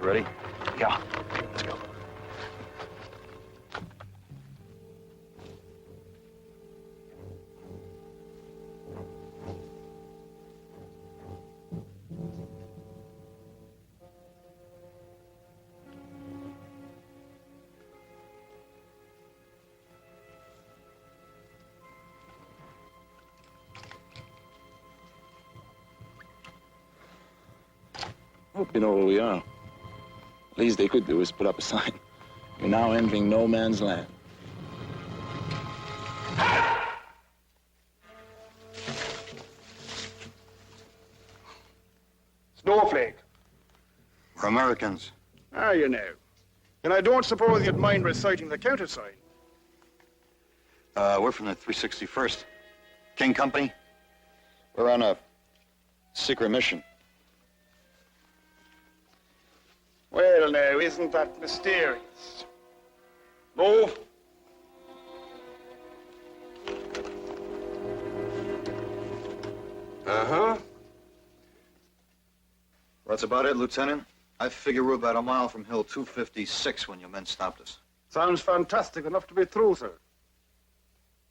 Ready? Yeah, let's go. Hope you know where we are. Least they could do is put up a sign. You're now entering no man's land. Snowflake. We're Americans. Ah, you know. And I don't suppose you'd mind reciting the countersign. We're from the 361st. King Company. We're on a secret mission. Well, now, isn't that mysterious? Move. Uh-huh. That's about it, Lieutenant. I figure we're about a mile from Hill 256 when your men stopped us. Sounds fantastic enough to be true, sir.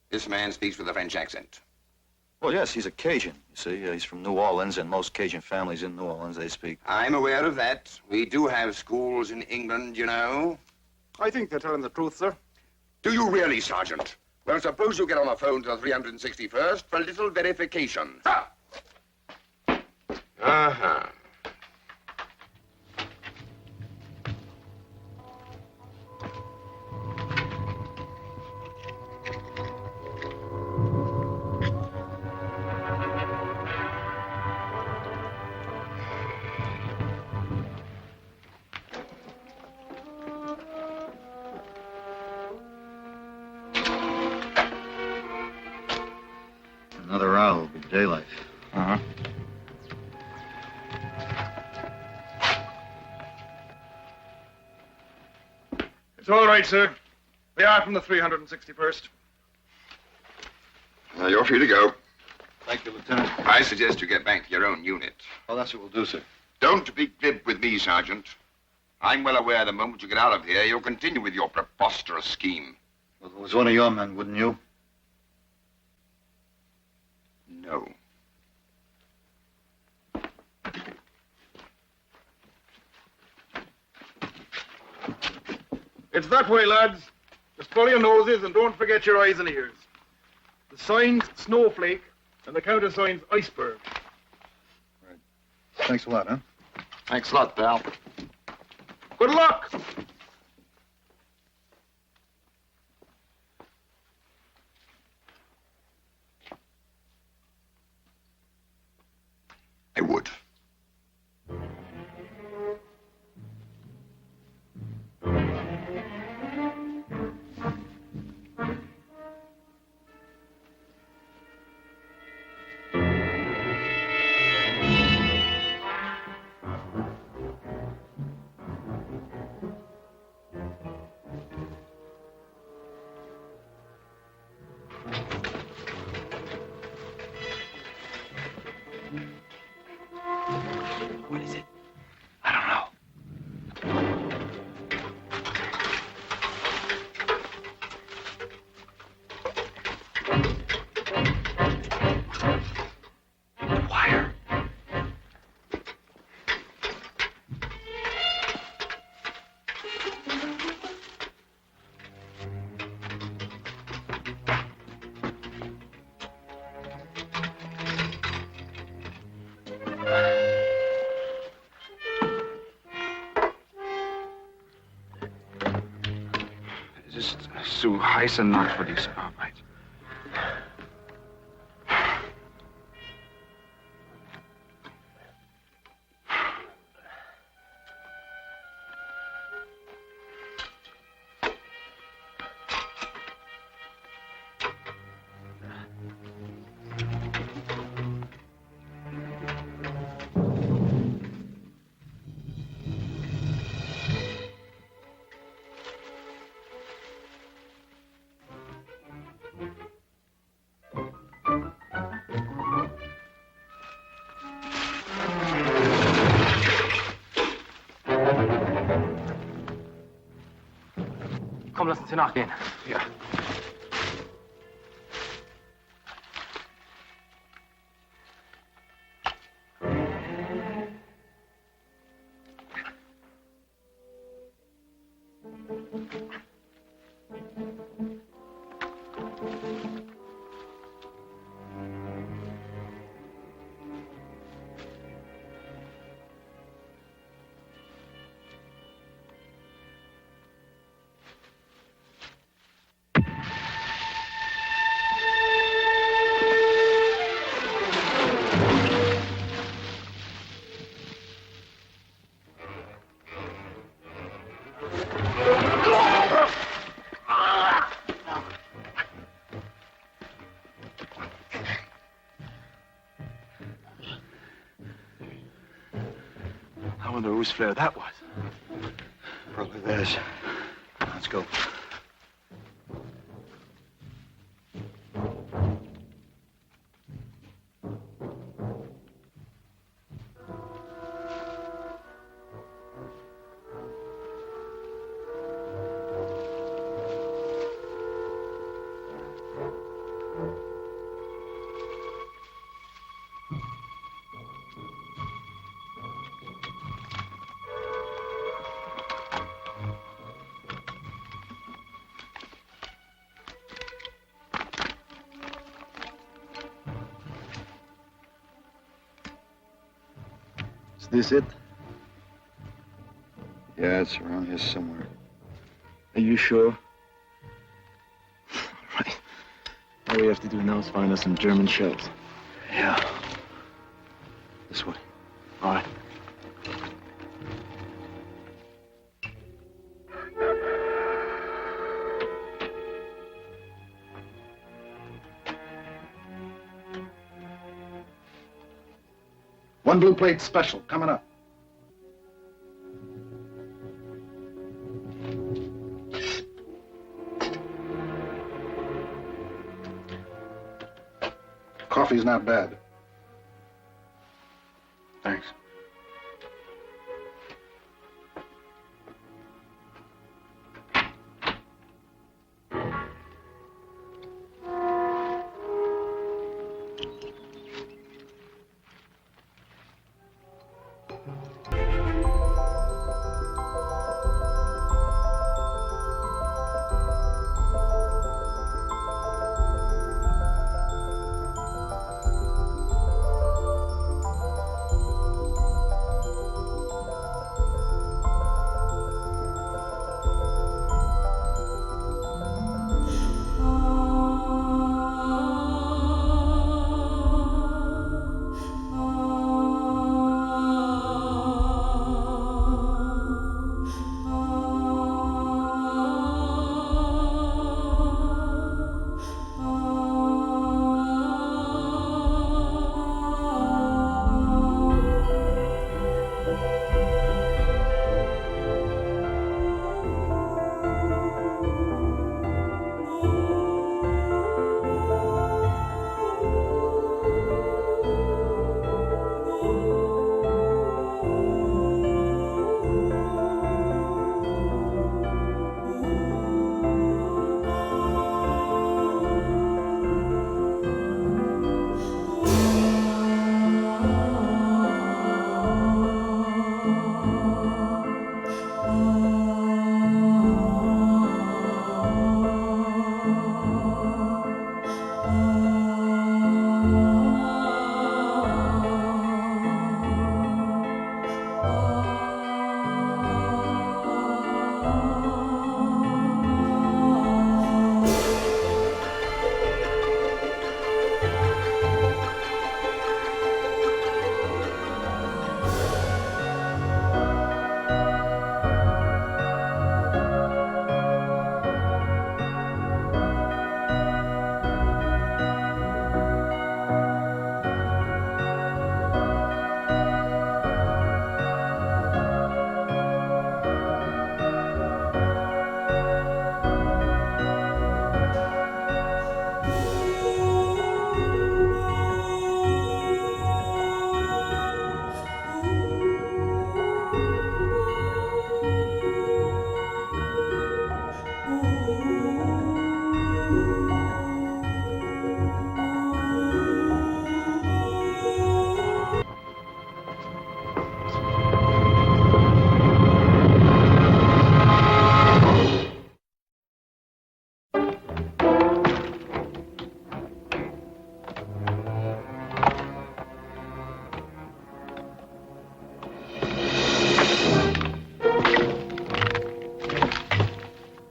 This man speaks with a French accent. Well, yes, he's a Cajun. You see, he's from New Orleans, and most Cajun families in New Orleans, they speak. I'm aware of that. We do have schools in England, you know. I think they're telling the truth, sir. Do you really, Sergeant? Well, suppose you get on the phone to the 361st for a little verification. Uh-huh. Another hour will be daylight. Uh-huh. It's all right, sir. We are from the 361st. You're free to go. Thank you, Lieutenant. I suggest you get back to your own unit. Oh, that's what we'll do, sir. Don't be glib with me, Sergeant. I'm well aware the moment you get out of here, you'll continue with your preposterous scheme. Well, if it was one of your men, wouldn't you? No. It's that way, lads. Just follow your noses and don't forget your eyes and ears. The sign's snowflake and the countersign's iceberg. Thanks a lot, huh? Thanks a lot, pal. Good luck! I would. What is it? Just so heiß und Nacht für diese Arbeit. Komm, lass uns hier nachgehen. Ja. I wonder whose flare that was. Probably theirs. Let's go. this it? Yeah, it's around here somewhere. Are you sure? All right. All we have to do now is find us some German shells. Yeah. This way. All right. One blue plate special coming up. Coffee's not bad. Thanks.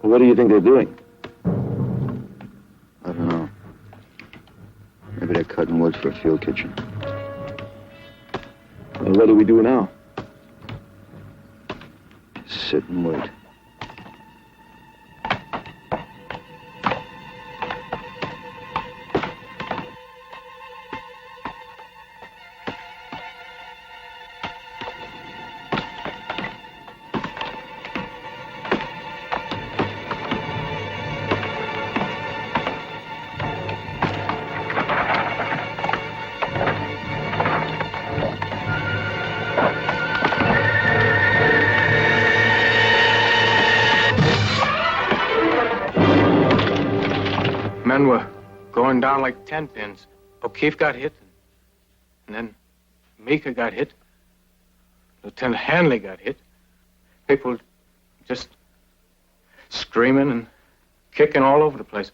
What do you think they're doing? I don't know. Maybe they're cutting wood for a field kitchen. Well, what do we do now? Sit and wait. Men were going down like 10 pins. O'Keefe got hit, and then Meeker got hit. Lieutenant Hanley got hit. People just screaming and kicking all over the place.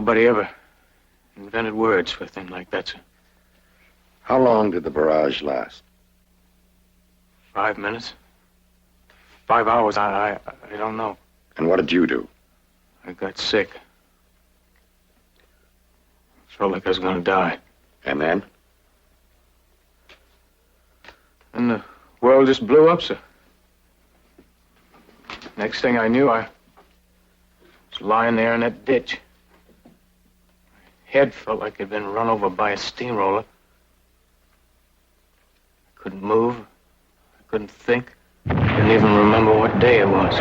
Nobody ever invented words for a thing like that, sir. How long did the barrage last? 5 minutes. 5 hours, I don't know. And what did you do? I got sick. Felt like I was gonna die. And then? And the world just blew up, sir. Next thing I knew, I was lying there in that ditch. My head felt like it'd been run over by a steamroller. I couldn't move. I couldn't think. I couldn't even remember what day it was.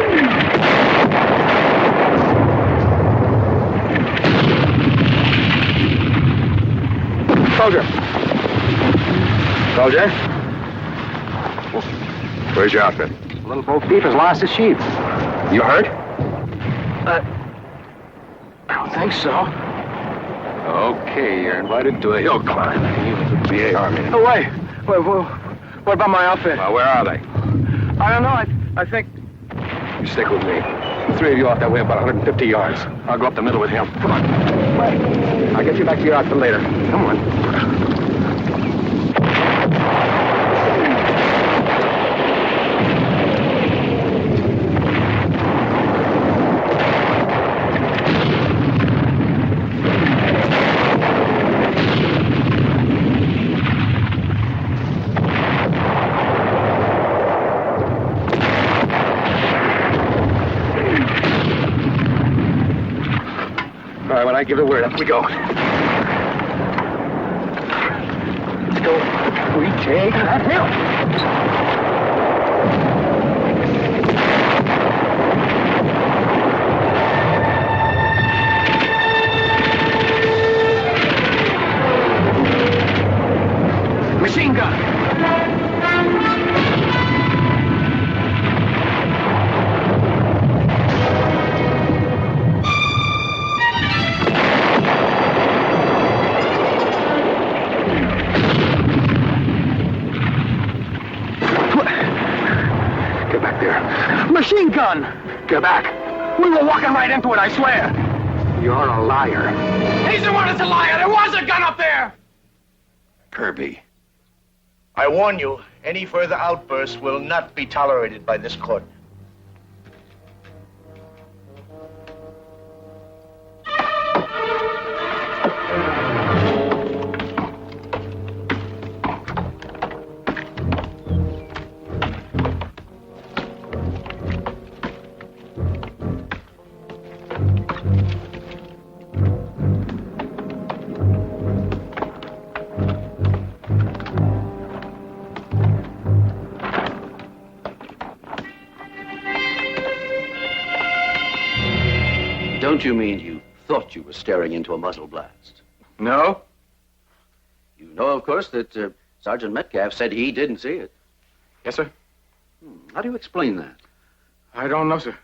Soldier! Soldier? Where's your outfit? Little Bo Peep has lost his sheep. You hurt? I don't think so. Okay, you're invited to a hill climb. You took the AR man. Oh, wait. What about my outfit? Well, where are they? I don't know. I think... You stick with me. The three of you off that way about 150 yards. I'll go up the middle with him. Come on. Wait. I'll get you back to your outfit later. Come on. All right, when I give the word, up we go. Let's go. We take that hill. Machine gun! Get back there. Machine gun! Get back. We were walking right into it, I swear. You're a liar. He's the one that's a liar. There was a gun up there. Kirby, I warn you, any further outbursts will not be tolerated by this court. Don't you mean you thought you were staring into a muzzle blast? No? You know, of course, that Sergeant Metcalf said he didn't see it. Yes, sir. How do you explain that? I don't know, sir.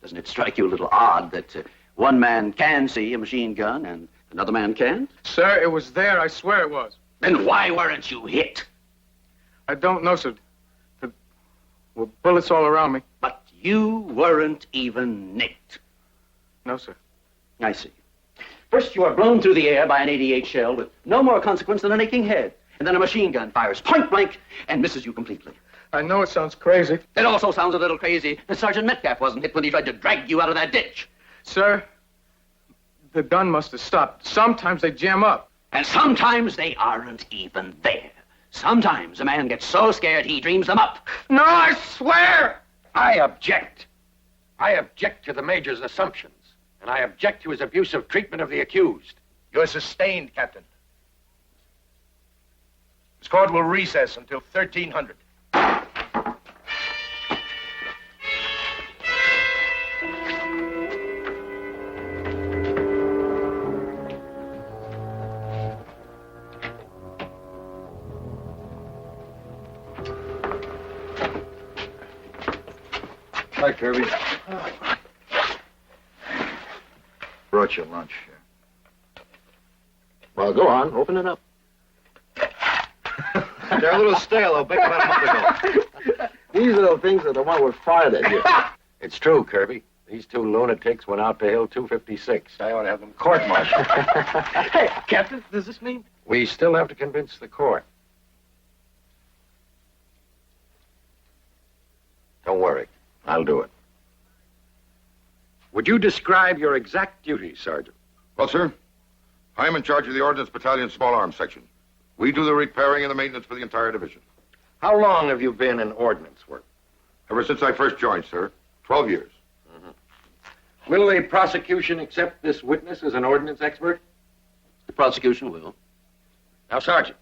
Doesn't it strike you a little odd that one man can see a machine gun and another man can't? Sir, it was there. I swear it was. Then why weren't you hit? I don't know, sir. There were bullets all around me. But you weren't even nicked. No, sir. I see. First, you are blown through the air by an 88 shell with no more consequence than an aching head. And then a machine gun fires point blank and misses you completely. I know it sounds crazy. It also sounds a little crazy that Sergeant Metcalf wasn't hit when he tried to drag you out of that ditch. Sir, the gun must have stopped. Sometimes they jam up. And sometimes they aren't even there. Sometimes a man gets so scared he dreams them up. No, I swear! I object. I object to the Major's assumptions. And I object to his abusive treatment of the accused. You're sustained, Captain. This court will recess until 1300. Hi, Kirby. Brought you lunch. Well, go on. Open it up. They're a little stale. I'll bake them about a month ago. These are the things that the one was fired at you. It's true, Kirby. These two lunatics went out to Hill 256. I ought to have them court-martialed. Hey, Captain, does this mean? We still have to convince the court. Don't worry. I'll do it. Would you describe your exact duties, Sergeant? Well, sir, I am in charge of the Ordnance Battalion Small Arms Section. We do the repairing and the maintenance for the entire division. How long have you been in ordnance work? Ever since I first joined, sir. 12 years. Will the prosecution accept this witness as an ordnance expert? The prosecution will. Now, Sergeant,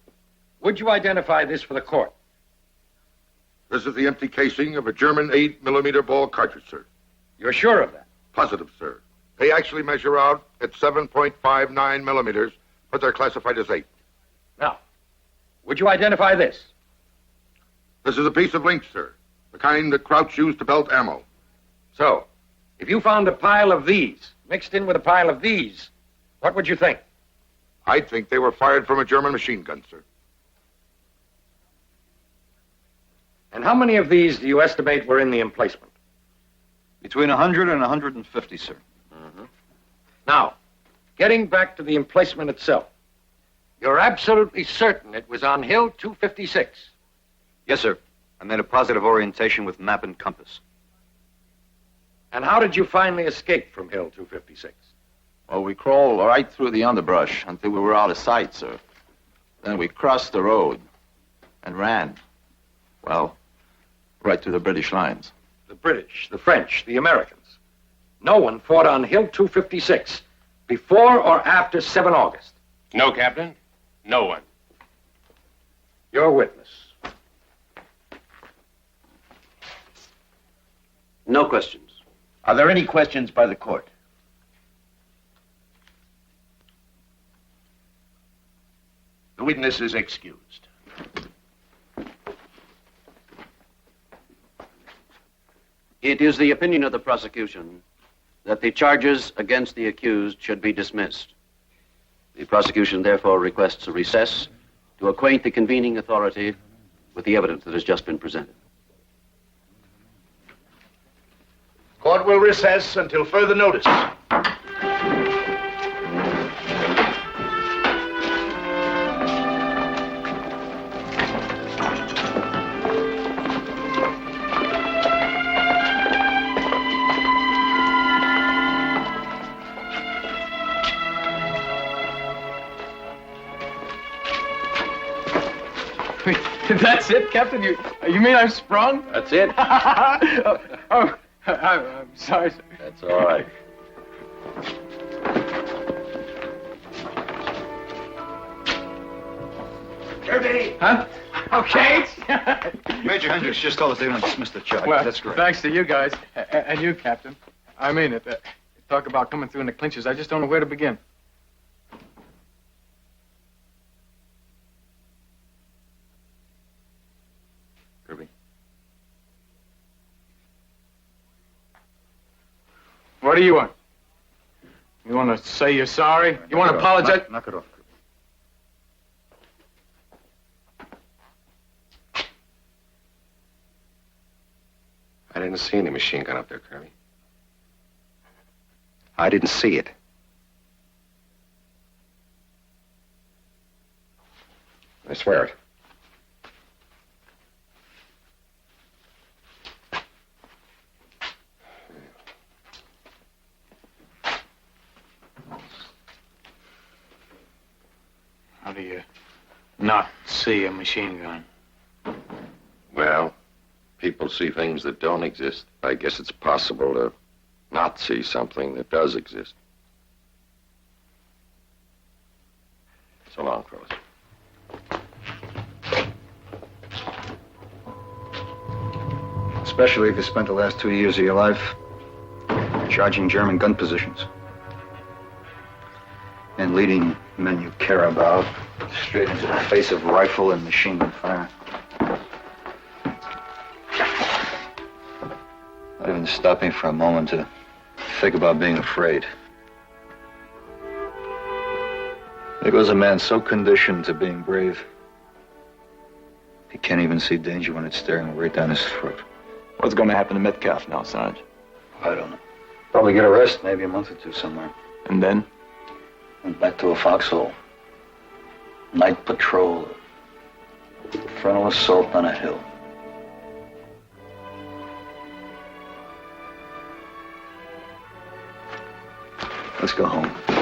would you identify this for the court? This is the empty casing of a German 8mm ball cartridge, sir. You're sure of that? Positive, sir. They actually measure out at 7.59 millimeters, but they're classified as 8. Now, would you identify this? This is a piece of link, sir. The kind that Crouch used to belt ammo. So, if you found a pile of these mixed in with a pile of these, what would you think? I'd think they were fired from a German machine gun, sir. And how many of these do you estimate were in the emplacement? Between 100 and 150, sir. Now, getting back to the emplacement itself, you're absolutely certain it was on Hill 256? Yes, sir. I made a positive orientation with map and compass. And how did you finally escape from Hill 256? Well, we crawled right through the underbrush until we were out of sight, sir. Then we crossed the road and ran. Well, right to the British lines. The British, the French, the Americans. No one fought on Hill 256 before or after 7 August. No, Captain. No one. Your witness. No questions. Are there any questions by the court? The witness is excused. It is the opinion of the prosecution that the charges against the accused should be dismissed. The prosecution therefore requests a recess to acquaint the convening authority with the evidence that has just been presented. Court will recess until further notice. That's it, Captain? You mean I'm sprung? That's it. I'm sorry, sir. That's all right. Kirby! Huh? Okay. Major Hendricks just told us they want to dismiss the charge. Well, That's great. thanks to you guys. And you, Captain. I mean it. Talk about coming through in the clinches. I just don't know where to begin. Kirby. What do you want? You want to say you're sorry? You want to apologize? Knock it off. I didn't see any machine gun up there, Kirby. I didn't see it. I swear it. How do you not see a machine gun? Well, people see things that don't exist. I guess it's possible to not see something that does exist. So long, fellas. Especially if you spent the last 2 years of your life charging German gun positions. And leading men you care about straight into the face of rifle and machine gun fire. Not even stopping for a moment to think about being afraid. There goes a man so conditioned to being brave, he can't even see danger when it's staring right down his throat. What's going to happen to Metcalf now, Sarge? I don't know. Probably get a rest, maybe a month or two somewhere. And then? Went back to a foxhole. Night patrol. Frontal assault on a hill. Let's go home.